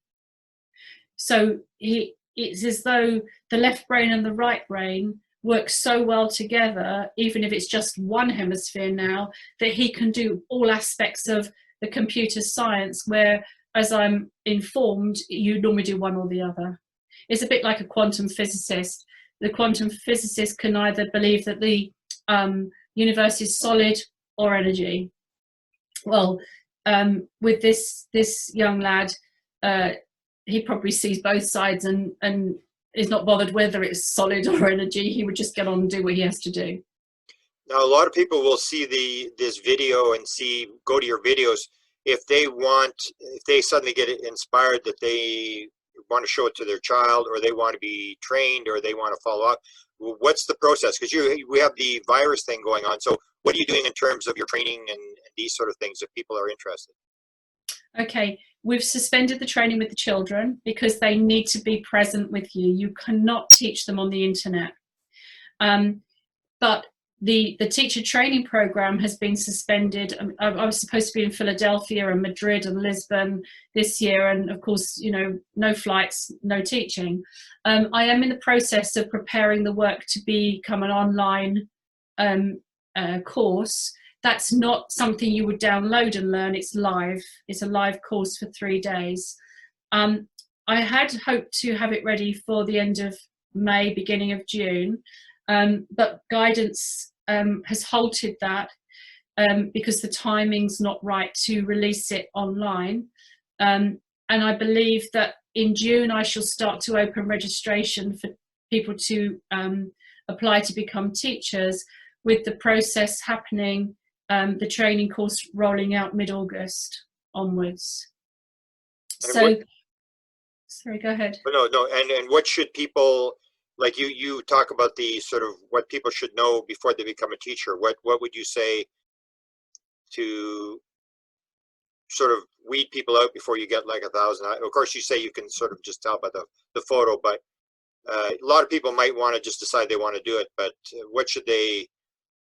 So it's as though the left brain and the right brain work so well together, even if it's just one hemisphere now, that he can do all aspects of the computer science, where, as I'm informed, you normally do one or the other. It's a bit like a quantum physicist. The quantum physicist can either believe that the universe is solid or energy. Well, with this young lad, he probably sees both sides and is not bothered whether it's solid or energy. He would just get on and do what he has to do. Now, a lot of people will see this video and go to your videos if they suddenly get inspired that they want to show it to their child, or they want to be trained, or they want to follow up. What's the process? Because we have the virus thing going on. So what are you doing in terms of your training and these sort of things if people are interested? Okay, we've suspended the training with the children because they need to be present with you. You cannot teach them on the internet. But the teacher training program has been suspended. I was supposed to be in Philadelphia and Madrid and Lisbon this year, and of course, you know, no flights, no teaching. I am in the process of preparing the work to become an online course. That's not something you would download and learn. It's live. It's a live course for 3 days. I had hoped to have it ready for the end of May, beginning of June, but guidance has halted that because the timing's not right to release it online. And I believe that in June I shall start to open registration for people to apply to become teachers, with the process happening, the training course rolling out mid-August onwards. So, sorry, go ahead. No, and what should people, like you talk about the sort of what people should know before they become a teacher. What would you say to sort of weed people out before you get like 1,000? Of course, you say you can sort of just tell by the photo, but a lot of people might want to just decide they want to do it. But what should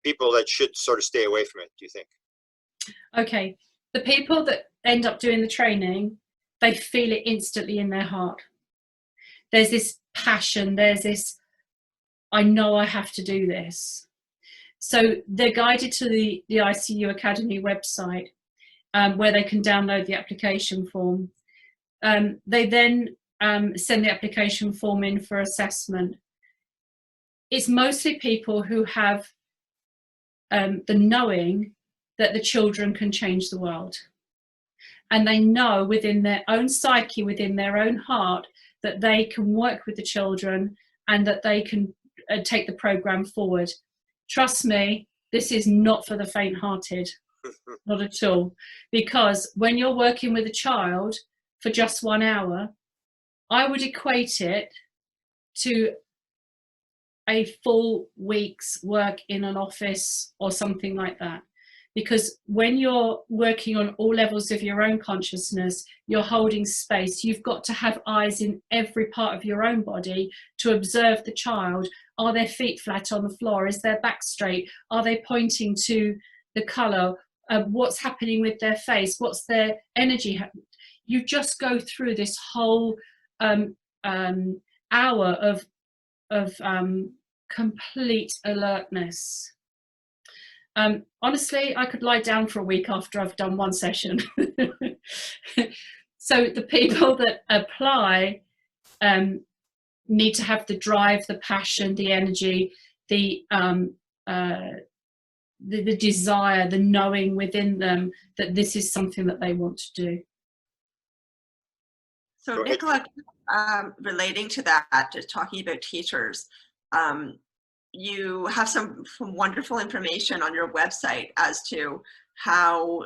people that should sort of stay away from it, do you think? Okay, the people that end up doing the training, they feel it instantly in their heart. There's this passion, there's this, I know I have to do this. So they're guided to the ICU Academy website, where they can download the application form. They then send the application form in for assessment. It's mostly people who have the knowing that the children can change the world. And they know within their own psyche, within their own heart, that they can work with the children and that they can take the program forward. Trust me, this is not for the faint-hearted, not at all. Because when you're working with a child for just 1 hour, I would equate it to a full week's work in an office or something like that. Because when you're working on all levels of your own consciousness, you're holding space. You've got to have eyes in every part of your own body to observe the child. Are their feet flat on the floor? Is their back straight? Are they pointing to the colour? What's happening with their face? What's their energy? You just go through this whole hour of complete alertness. Honestly, I could lie down for a week after I've done one session. So the people that apply need to have the drive, the passion, the energy, the desire, the knowing within them that this is something that they want to do. So Nicola, relating to that, just talking about teachers, you have some wonderful information on your website as to how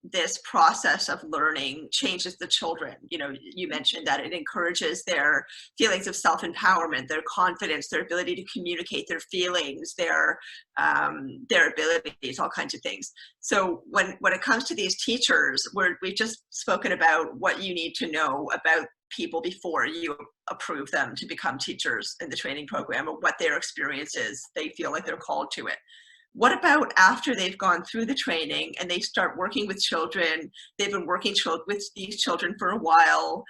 this process of learning changes the children. You know, you mentioned that it encourages their feelings of self-empowerment, their confidence, their ability to communicate their feelings, their abilities, all kinds of things. So when it comes to these teachers, we've just spoken about what you need to know about people before you approve them to become teachers in the training program, or what their experience is. They feel like they're called to it. What about after they've gone through the training and they start working with children? They've been working with these children for a while.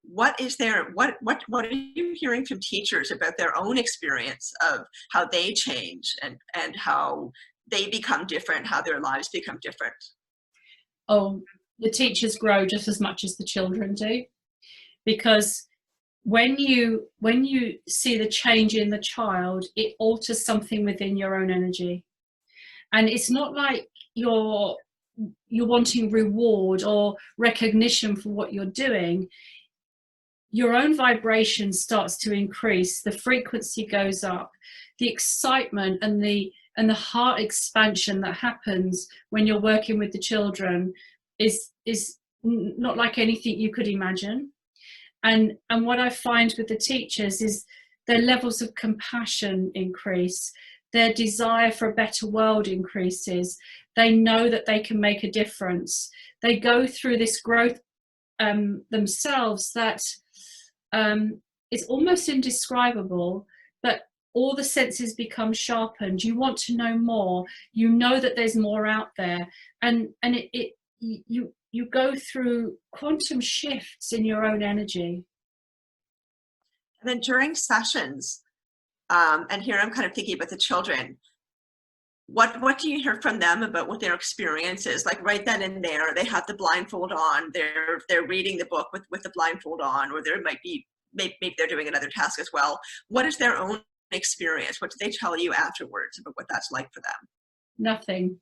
What are you hearing from teachers about their own experience of how they change and how they become different, how their lives become different? Oh, the teachers grow just as much as the children do, because when you see the change in the child, it alters something within your own energy. And it's not like you're wanting reward or recognition for what you're doing. Your own vibration starts to increase, the frequency goes up, the excitement and the heart expansion that happens when you're working with the children is not like anything you could imagine. And what I find with the teachers is their levels of compassion increase, their desire for a better world increases. They know that they can make a difference. They go through this growth themselves that is almost indescribable, but all the senses become sharpened. You want to know more. You know that there's more out there, and you go through quantum shifts in your own energy. And then during sessions, and here I'm kind of thinking about the children. What do you hear from them about what their experience is? Like right then and there, they have the blindfold on. They're reading the book with the blindfold on, or there might be maybe they're doing another task as well. What is their own experience? What do they tell you afterwards about what that's like for them? Nothing.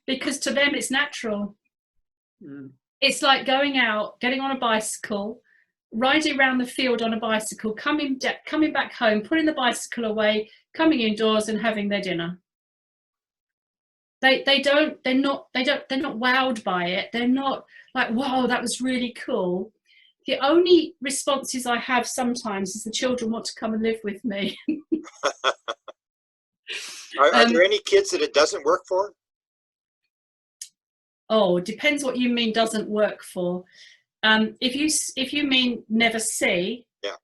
Because to them it's natural. It's like going out, getting on a bicycle, riding around the field on a bicycle, coming back home, putting the bicycle away, coming indoors and having their dinner. They're not wowed by it. They're not like, wow, that was really cool. The only responses I have sometimes is the children want to come and live with me. Are there any kids that it doesn't work for? Oh, it depends what you mean doesn't work for. If you mean never see, yeah,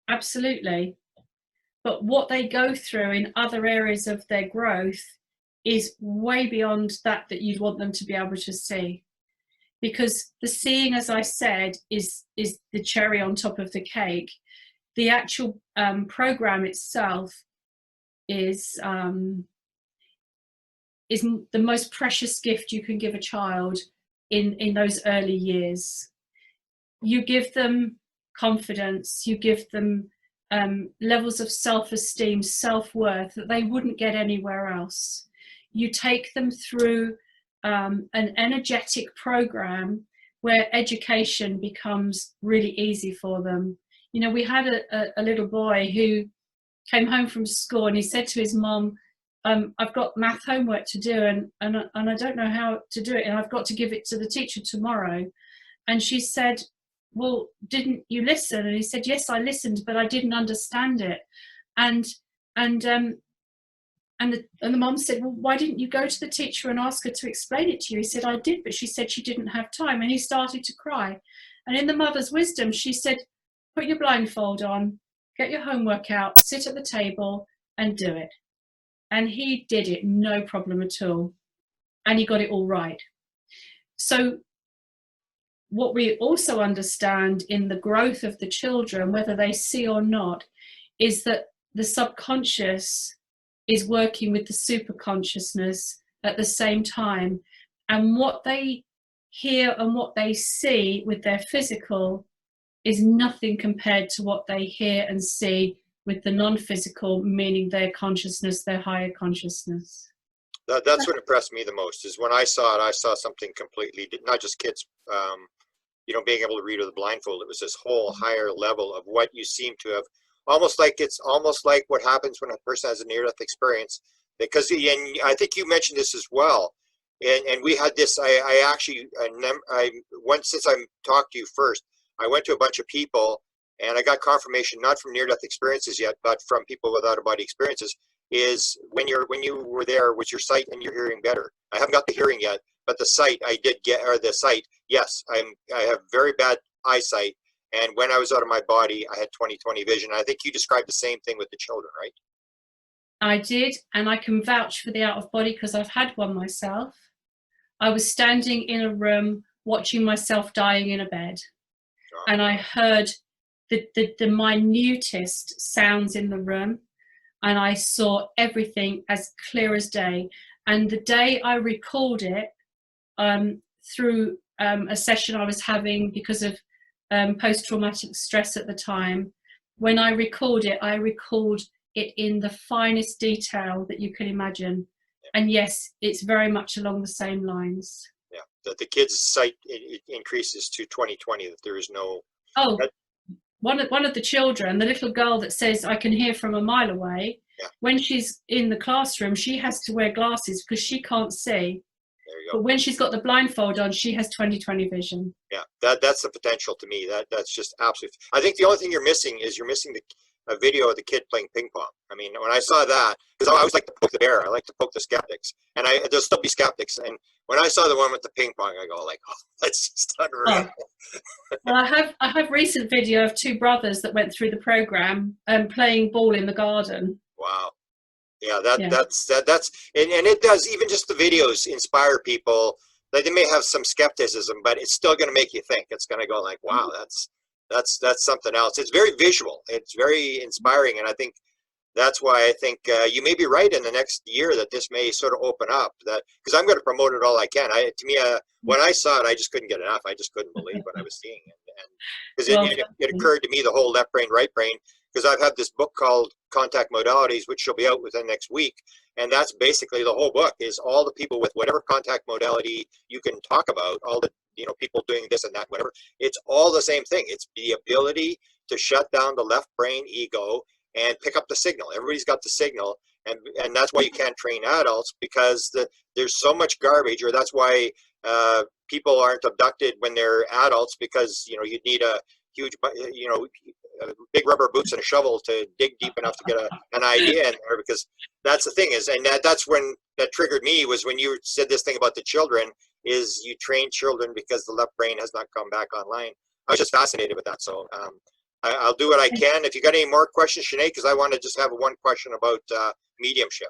absolutely. But what they go through in other areas of their growth is way beyond that you'd want them to be able to see. Because the seeing, as I said, is the cherry on top of the cake. The actual program itself is the most precious gift you can give a child in those early years. You give them confidence, you give them levels of self-esteem, self-worth that they wouldn't get anywhere else. You take them through an energetic program where education becomes really easy for them. You know, we had a little boy who came home from school and he said to his mom, I've got math homework to do and I don't know how to do it and I've got to give it to the teacher tomorrow. And she said, well, didn't you listen? And he said, yes, I listened, but I didn't understand it. And the mom said, well, why didn't you go to the teacher and ask her to explain it to you? He said, I did, but she said she didn't have time. And he started to cry. And in the mother's wisdom, she said, put your blindfold on, get your homework out, sit at the table and do it. And he did it, no problem at all. And he got it all right. So what we also understand in the growth of the children, whether they see or not, is that the subconscious is working with the superconsciousness at the same time. And what they hear and what they see with their physical is nothing compared to what they hear and see with the non-physical, meaning their consciousness, their higher consciousness. That's what impressed me the most, is when I saw it, I saw something completely, not just kids, you know, being able to read with a blindfold. It was this whole higher level of what you seem to have, it's almost like what happens when a person has a near-death experience. Because, and I think you mentioned this as well, and we had this, since I talked to you first, I went to a bunch of people and I got confirmation, not from near-death experiences yet, but from people with out-of-body experiences, is when you were there, was your sight and your hearing better? I haven't got the hearing yet, but the sight I did get, or the sight, yes, I have very bad eyesight, and when I was out of my body, I had 20/20 vision. I think you described the same thing with the children, right? I did, and I can vouch for the out-of-body because I've had one myself. I was standing in a room watching myself dying in a bed, and I heard the minutest sounds in the room, and I saw everything as clear as day. And the day I recalled it through a session I was having because of post-traumatic stress at the time, when I recalled it in the finest detail that you can imagine. And yes, it's very much along the same lines. Yeah, that the kids' sight it increases to 20/20, that there is no... Oh, one of the children, the little girl that says, I can hear from a mile away, yeah. When she's in the classroom, she has to wear glasses because she can't see. There you go. But when she's got the blindfold on, she has 20/20 vision. Yeah, that's the potential to me. That's just absolutely... I think the only thing you're missing is a video of the kid playing ping pong. I mean, when I saw that, because I always like to poke the bear, I like to poke the skeptics, and there'll still be skeptics. And when I saw the one with the ping pong, I go like, oh, that's just unreal. Oh. Well, I have recent video of two brothers that went through the program playing ball in the garden. Wow. Yeah, that's and it does, even just the videos inspire people. Like, they may have some skepticism, but it's still going to make you think. It's going to go like, wow, that's something else. It's very visual. It's very inspiring, and I think that's why I think you may be right in the next year that this may sort of open up. That, because I'm going to promote it all I can. To me, when I saw it, I just couldn't get enough. I just couldn't believe what I was seeing, and because it occurred to me, the whole left brain, right brain. Because I've had this book called Contact Modalities, which will be out within next week. And that's basically the whole book, is all the people with whatever contact modality you can talk about, all the, people doing this and that, whatever. It's all the same thing. It's the ability to shut down the left brain ego and pick up the signal. Everybody's got the signal. And that's why you can't train adults, because there's so much garbage, or that's why people aren't abducted when they're adults, because, you'd need a huge, big rubber boots and a shovel to dig deep enough to get an idea in there, because that's the thing is, and that's when that triggered me, was when you said this thing about the children, is you train children because the left brain has not come back online. I was just fascinated with that. So I'll do what I can. If you got any more questions, Sinead, because I want to just have one question about mediumship.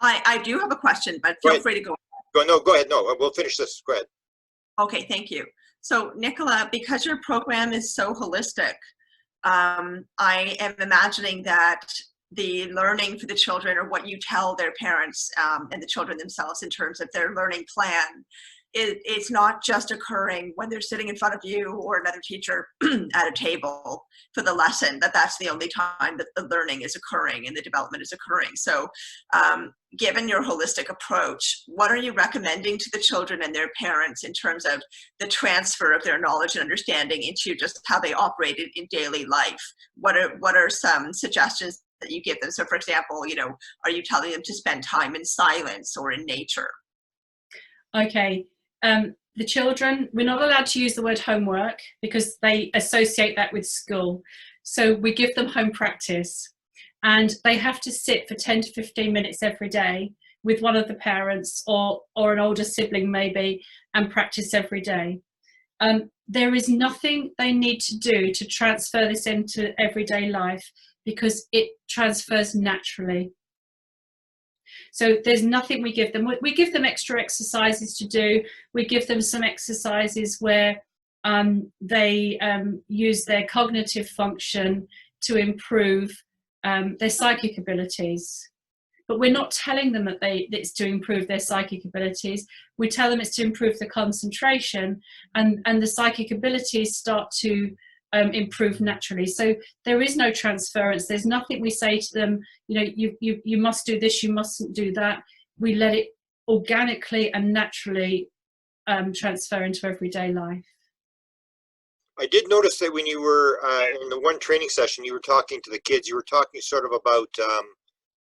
I do have a question, but feel free to go. Go ahead. No, we'll finish this. Go ahead. Okay, thank you. So Nicola, because your program is so holistic, I am imagining that the learning for the children, or what you tell their parents and the children themselves in terms of their learning plan, it's not just occurring when they're sitting in front of you or another teacher at a table for the lesson, that's the only time that the learning is occurring and the development is occurring. So given your holistic approach, what are you recommending to the children and their parents in terms of the transfer of their knowledge and understanding into just how they operated in daily life? What are some suggestions that you give them? So for example, are you telling them to spend time in silence or in nature? Okay. The children, we're not allowed to use the word homework because they associate that with school. So we give them home practice, and they have to sit for 10 to 15 minutes every day with one of the parents or an older sibling maybe, and practice every day. There is nothing they need to do to transfer this into everyday life, because it transfers naturally. So there's nothing we give them. We give them extra exercises to do. We give them some exercises where they use their cognitive function to improve their psychic abilities. But we're not telling them that it's to improve their psychic abilities. We tell them it's to improve the concentration, and the psychic abilities start to improve naturally. So there is no transference. There's nothing we say to them, you must do this, you mustn't do that. We let it organically and naturally transfer into everyday life. I did notice that when you were in the one training session, you were talking to the kids, you were talking sort of about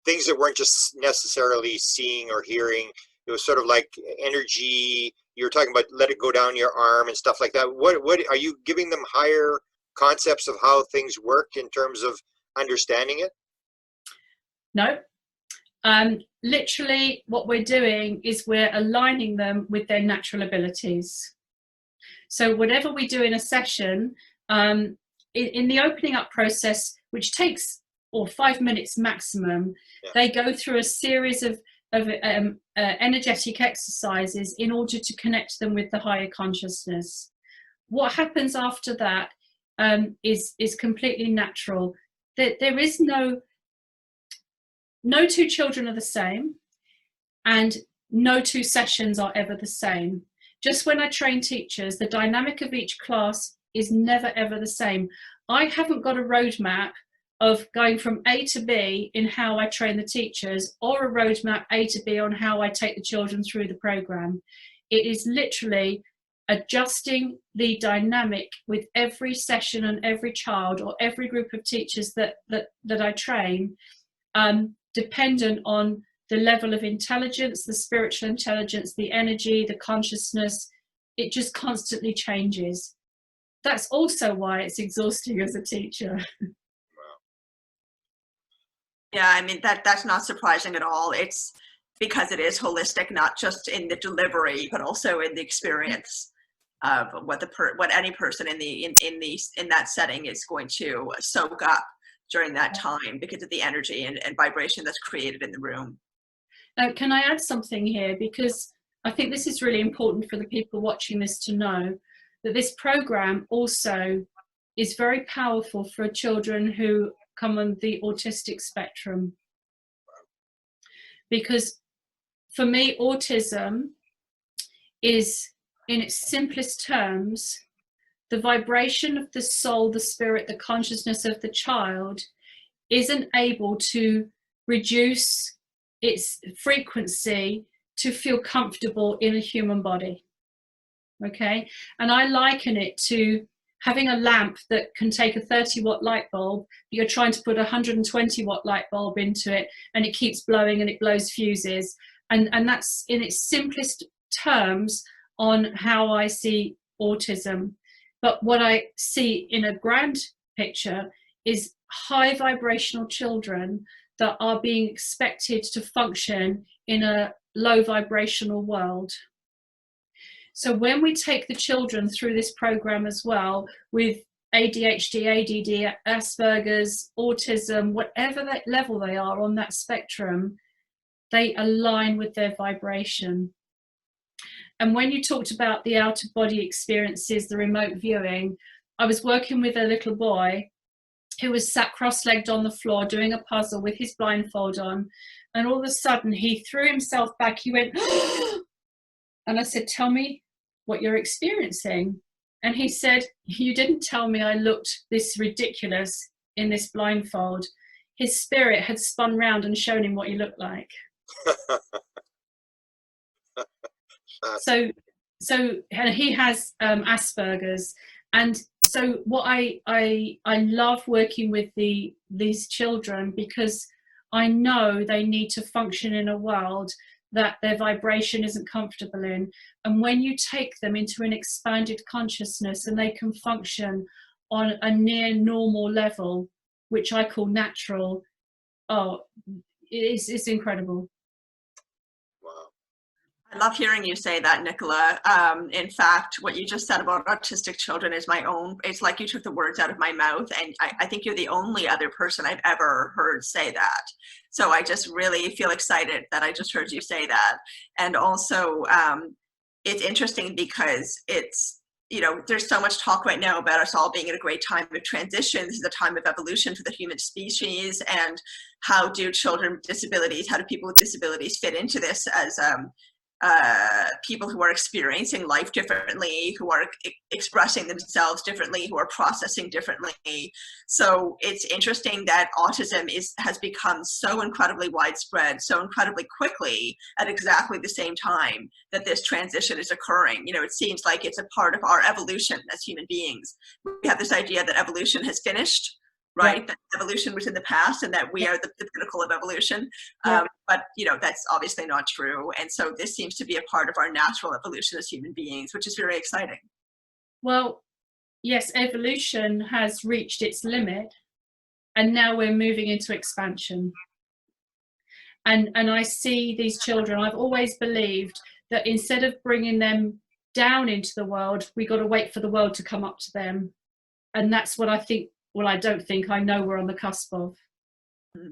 things that weren't just necessarily seeing or hearing. It was sort of like energy. You were talking about let it go down your arm and stuff like that. What are you giving them higher concepts of how things work in terms of understanding it? No. Literally what we're doing is we're aligning them with their natural abilities. So whatever we do in a session, in the opening up process, which takes 5 minutes maximum, they go through a series of energetic exercises in order to connect them with the higher consciousness. What happens after that is completely natural. There is no two children are the same, and no two sessions are ever the same. Just when I train teachers, the dynamic of each class is never ever the same. I haven't got a roadmap of going from A to B in how I train the teachers, or a roadmap A to B on how I take the children through the program. It is literally adjusting the dynamic with every session and every child or every group of teachers that I train, dependent on the level of intelligence, the spiritual intelligence, the energy, the consciousness. It just constantly changes. That's also why it's exhausting as a teacher. Yeah, I mean, that's not surprising at all. It's because it is holistic, not just in the delivery, but also in the experience of what any person in that setting is going to soak up during that time, because of the energy and vibration that's created in the room. Can I add something here? Because I think this is really important for the people watching this to know that this program also is very powerful for children who come on the autistic spectrum. Because for me, autism is, in its simplest terms, the vibration of the soul, the spirit, the consciousness of the child isn't able to reduce its frequency to feel comfortable in a human body. Okay, and I liken it to having a lamp that can take a 30-watt light bulb, but you're trying to put a 120-watt light bulb into it, and it keeps blowing and it blows fuses. And that's in its simplest terms on how I see autism. But what I see in a grand picture is high vibrational children that are being expected to function in a low vibrational world. So when we take the children through this program as well, with ADHD, ADD, Asperger's, autism, whatever that level they are on that spectrum, they align with their vibration. And when you talked about the out-of-body experiences, the remote viewing, I was working with a little boy who was sat cross-legged on the floor doing a puzzle with his blindfold on, and all of a sudden he threw himself back. He went, and I said, "Tell me what you're experiencing." And he said, "You didn't tell me I looked this ridiculous in this blindfold." His spirit had spun round and shown him what he looked like. So and he has Asperger's, and so what I love working with these children, because I know they need to function in a world that their vibration isn't comfortable in. And when you take them into an expanded consciousness and they can function on a near normal level, which I call natural, it's incredible. I love hearing you say that, Nicola. In fact, what you just said about autistic children is my own. It's like you took the words out of my mouth, and I think you're the only other person I've ever heard say that. So I just really feel excited that I just heard you say that. And also, it's interesting because it's, you know, there's so much talk right now about us all being in a great time of transition. This is a time of evolution for the human species. And how do children with disabilities, how do people with disabilities fit into this as people who are experiencing life differently, who are expressing themselves differently, who are processing differently. So it's interesting that autism has become so incredibly widespread, so incredibly quickly, at exactly the same time that this transition is occurring. You know, it seems like it's a part of our evolution as human beings. We have this idea that evolution has finished, right? Yeah. That evolution was in the past and that we are the pinnacle of evolution. Yeah. But, you know, that's obviously not true. And so this seems to be a part of our natural evolution as human beings, which is very exciting. Well, yes, evolution has reached its limit, and now we're moving into expansion. And I see these children, I've always believed that instead of bringing them down into the world, we got to wait for the world to come up to them. And that's what I think. Well, I don't think, I know we're on the cusp of.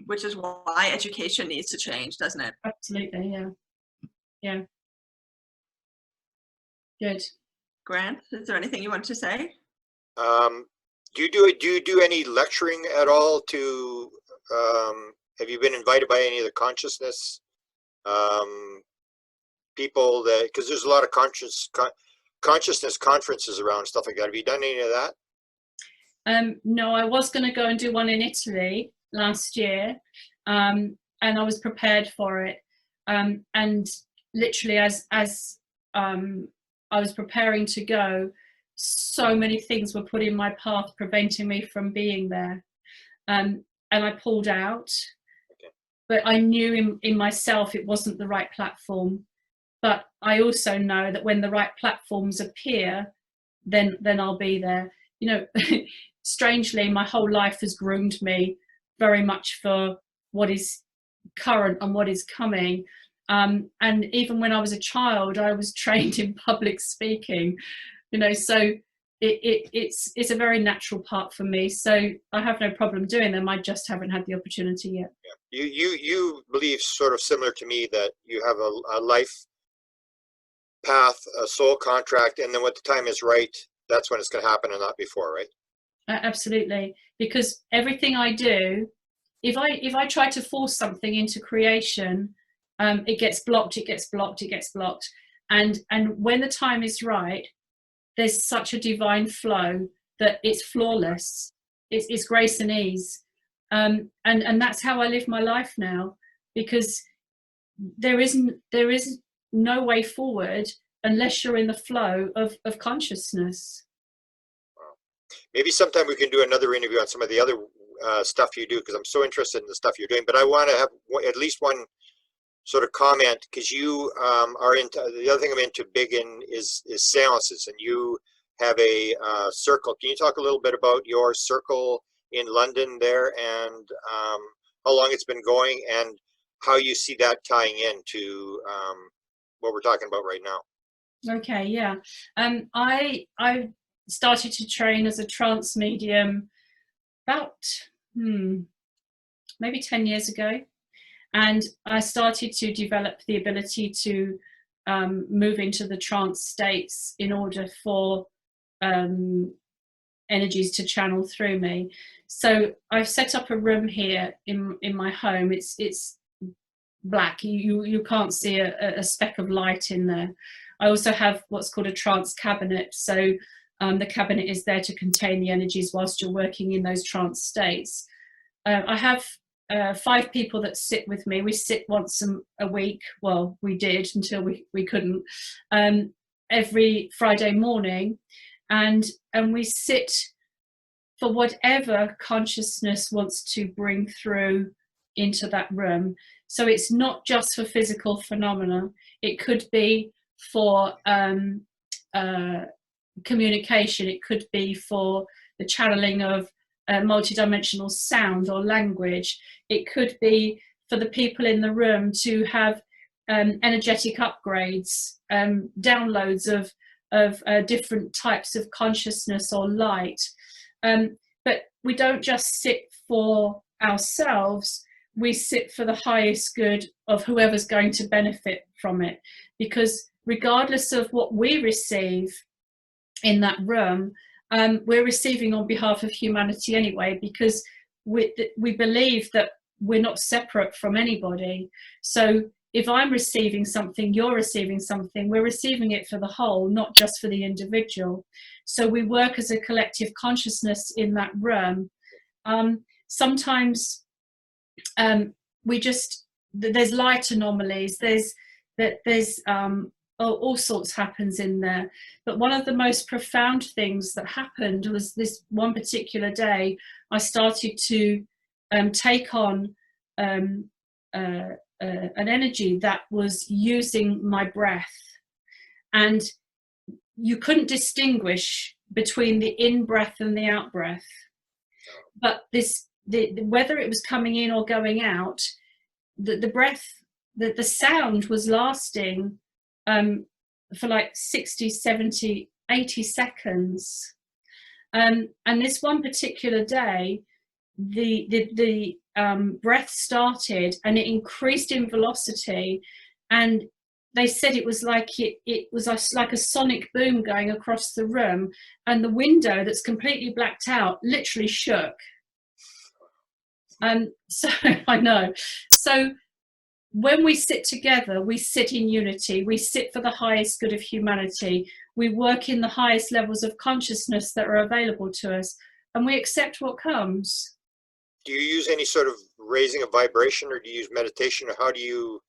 Which is why education needs to change, doesn't it? Absolutely, yeah. Yeah. Good. Grant, is there anything you want to say? Do you do any lecturing at all to, have you been invited by any of the consciousness people that, because there's a lot of consciousness conferences around, stuff like that. Have you done any of that? No, I was going to go and do one in Italy last year, and I was prepared for it. And literally, as I was preparing to go, so many things were put in my path, preventing me from being there. And I pulled out. Okay. But I knew in myself it wasn't the right platform. But I also know that when the right platforms appear, then I'll be there. You know, strangely, my whole life has groomed me very much for what is current and what is coming. And even when I was a child, I was trained in public speaking, you know, so it's a very natural part for me. So I have no problem doing them. I just haven't had the opportunity yet. Yeah. You believe sort of similar to me that you have a life path, a soul contract, and then when the time is right, that's when it's going to happen and not before, right? Absolutely, because everything I do, if I try to force something into creation, it gets blocked, it gets blocked, it gets blocked. And when the time is right, there's such a divine flow that it's flawless. It's grace and ease. And that's how I live my life now, because there is no way forward unless you're in the flow of consciousness. Maybe sometime we can do another interview on some of the other stuff you do, because I'm so interested in the stuff you're doing. But I want to have at least one sort of comment, because you are into, the other thing I'm into big in is seances, and you have a circle. Can you talk a little bit about your circle in London there, and how long it's been going, and how you see that tying into what we're talking about right now? Okay, yeah. I started to train as a trance medium about maybe 10 years ago, and I started to develop the ability to move into the trance states in order for energies to channel through me. So I've set up a room here in my home. It's black. You can't see a speck of light in there. I also have what's called a trance cabinet. So the cabinet is there to contain the energies whilst you're working in those trance states. I have 5 people that sit with me. We sit once a week. Well, we did until we couldn't. Every Friday morning, and we sit for whatever consciousness wants to bring through into that room. So it's not just for physical phenomena. It could be for communication. It could be for the channeling of multidimensional sound or language. It could be for the people in the room to have energetic upgrades, downloads of different types of consciousness or light. But we don't just sit for ourselves, we sit for the highest good of whoever's going to benefit from it. Because regardless of what we receive in that room, we're receiving on behalf of humanity anyway, because we believe that we're not separate from anybody. So if I'm receiving something, you're receiving something, we're receiving it for the whole, not just for the individual. So we work as a collective consciousness in that room. Sometimes there's light anomalies, there's all sorts happens in there. But one of the most profound things that happened was this one particular day, I started to take on an energy that was using my breath, and you couldn't distinguish between the in-breath and the out-breath. But whether it was coming in or going out, the breath, the sound was lasting for like 60, 70, 80 seconds. And this one particular day, the breath started and it increased in velocity, and they said it was like it was like a sonic boom going across the room, and the window that's completely blacked out literally shook. So I know. So when we sit together, we sit in unity. We sit for the highest good of humanity. We work in the highest levels of consciousness that are available to us, and we accept what comes. Do you use any sort of raising of vibration, or do you use meditation, or how do you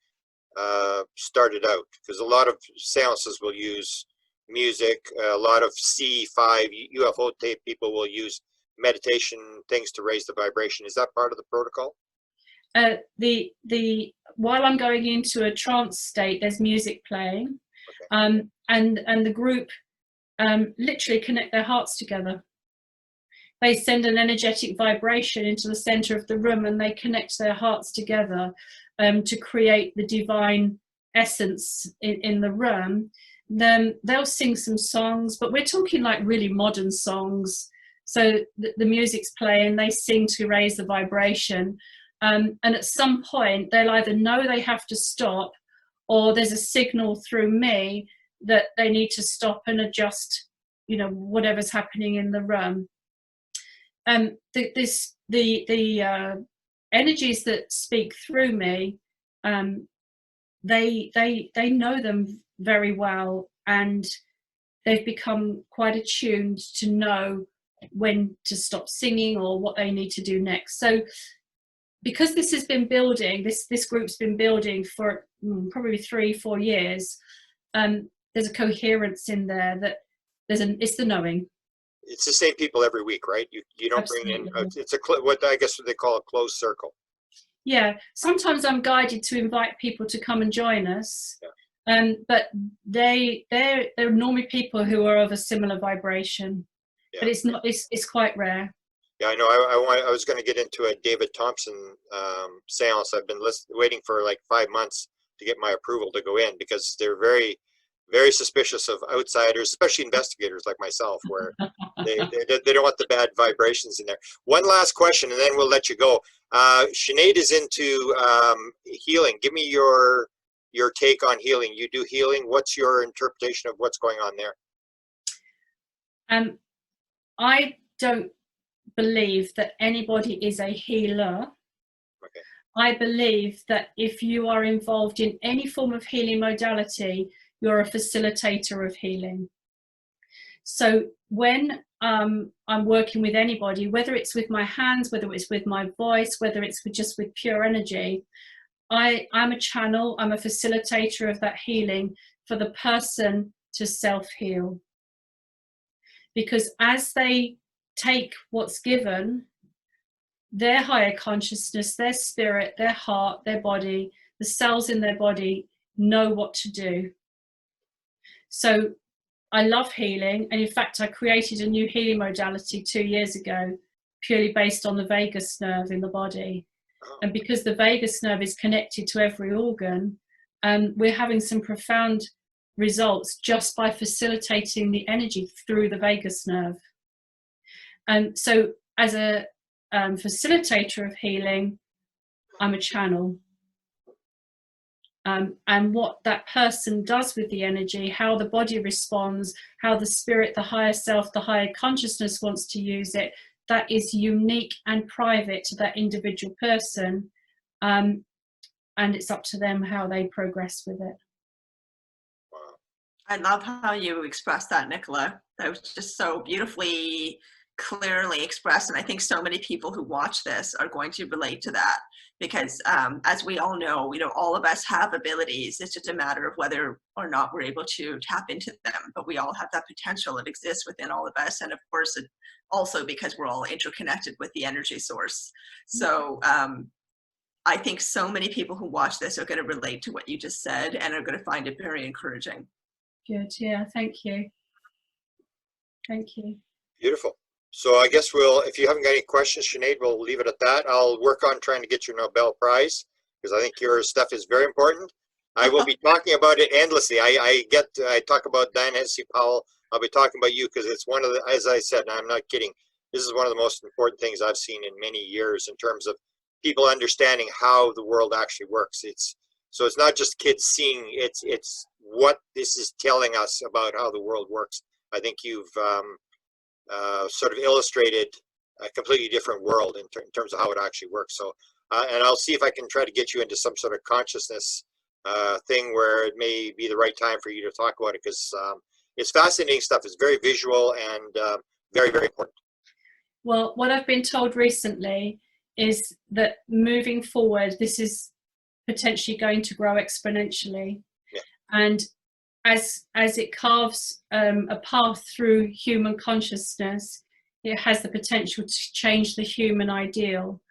start it out? Because a lot of seances will use music, a lot of C5 UFO tape people will use meditation things to raise the vibration. Is that part of the protocol? While I'm going into a trance state, there's music playing, okay. And the group literally connect their hearts together. they send an energetic vibration into the center of the room, and they connect their hearts together to create the divine essence in the room. Then they'll sing some songs, but we're talking like really modern songs. So the music's playing, they sing to raise the vibration. And at some point, they'll either know they have to stop, or there's a signal through me that they need to stop and adjust, you know, whatever's happening in the room. The energies that speak through me, they know them very well, and they've become quite attuned to know when to stop singing or what they need to do next. So because this has been building, this group's been building for probably 3-4 years, there's a coherence in there that it's the knowing. It's the same people every week, right? You don't Absolutely. bring in, it's what I guess what they call a closed circle. Yeah, sometimes I'm guided to invite people to come and join us. Yeah. But they're normally people who are of a similar vibration. Yeah. But it's quite rare. Yeah, I know. I was going to get into a David Thompson seance. I've been waiting for like 5 months to get my approval to go in, because they're very, very suspicious of outsiders, especially investigators like myself, where they don't want the bad vibrations in there. One last question, and then we'll let you go. Sinead is into healing. Give me your take on healing. You do healing. What's your interpretation of what's going on there? I don't believe that anybody is a healer. Okay. I believe that if you are involved in any form of healing modality, you're a facilitator of healing. So when I'm working with anybody, whether it's with my hands, whether it's with my voice, whether it's just with pure energy, I'm a channel, I'm a facilitator of that healing for the person to self-heal. Because as they take what's given, their higher consciousness, their spirit, their heart, their body, the cells in their body know what to do. So I love healing, and in fact I created a new healing modality 2 years ago, purely based on the vagus nerve in the body. And because the vagus nerve is connected to every organ, we're having some profound results just by facilitating the energy through the vagus nerve. And so as a facilitator of healing, I'm a channel. And what that person does with the energy, how the body responds, how the spirit, the higher self, the higher consciousness wants to use it, that is unique and private to that individual person. And it's up to them how they progress with it. Wow. I love how you expressed that, Nicola. That was just so beautifully, clearly expressed. And I think so many people who watch this are going to relate to that, because as we all know, all of us have abilities. It's just a matter of whether or not we're able to tap into them. But we all have that potential. It exists within all of us. And of course, it also because we're all interconnected with the energy source. So I think so many people who watch this are going to relate to what you just said and are going to find it very encouraging. Good. Yeah. Thank you. Thank you. Beautiful. So I guess if you haven't got any questions, Sinead, we'll leave it at that. I'll work on trying to get your Nobel Prize, because I think your stuff is very important. I will be talking about it endlessly. I talk about Diana Hesse Powell. I'll be talking about you because it's one of the, as I said, and I'm not kidding, this is one of the most important things I've seen in many years in terms of people understanding how the world actually works. So it's not just kids seeing, it's what this is telling us about how the world works. I think you've sort of illustrated a completely different world in terms of how it actually works. So, and I'll see if I can try to get you into some sort of consciousness thing where it may be the right time for you to talk about it, because it's fascinating stuff. It's very visual and very, very important. Well, what I've been told recently is that moving forward, this is potentially going to grow exponentially. Yeah. And as it carves a path through human consciousness, it has the potential to change the human ideal.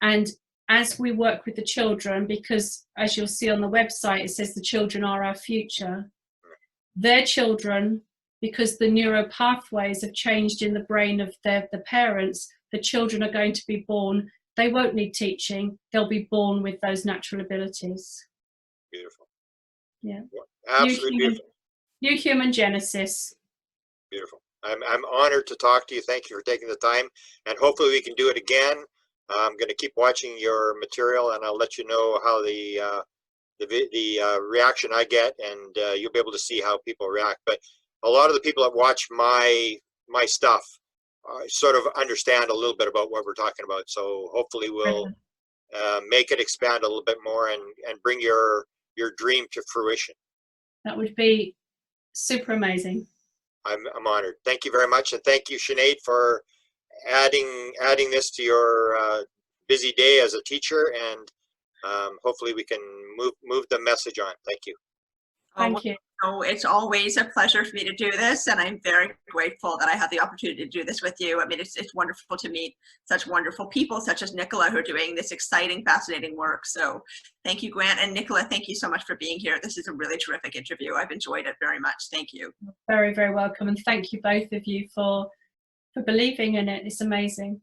And as we work with the children, because as you'll see on the website, it says the children are our future, their children because the neural pathways have changed in the brain of the parents. The children are going to be born, they won't need teaching, they'll be born with those natural abilities. Beautiful. Yeah. Absolutely beautiful. New human genesis. Beautiful. I'm honored to talk to you. Thank you for taking the time, and hopefully we can do it again. I'm going to keep watching your material, and I'll let you know how the reaction I get, and you'll be able to see how people react. But a lot of the people that watch my stuff sort of understand a little bit about what we're talking about. So hopefully we'll make it expand a little bit more and bring your dream to fruition. That would be super amazing. I'm honored. Thank you very much, and thank you, Sinead, for adding this to your busy day as a teacher, and hopefully we can move the message on. Thank you. Thank you. Oh, it's always a pleasure for me to do this, and I'm very grateful that I have the opportunity to do this with you. I mean, it's wonderful to meet such wonderful people such as Nicola, who are doing this exciting, fascinating work. So thank you, Grant. And Nicola, thank you so much for being here. This is a really terrific interview. I've enjoyed it very much. Thank you. Very, very welcome. And thank you both of you for believing in it. It's amazing.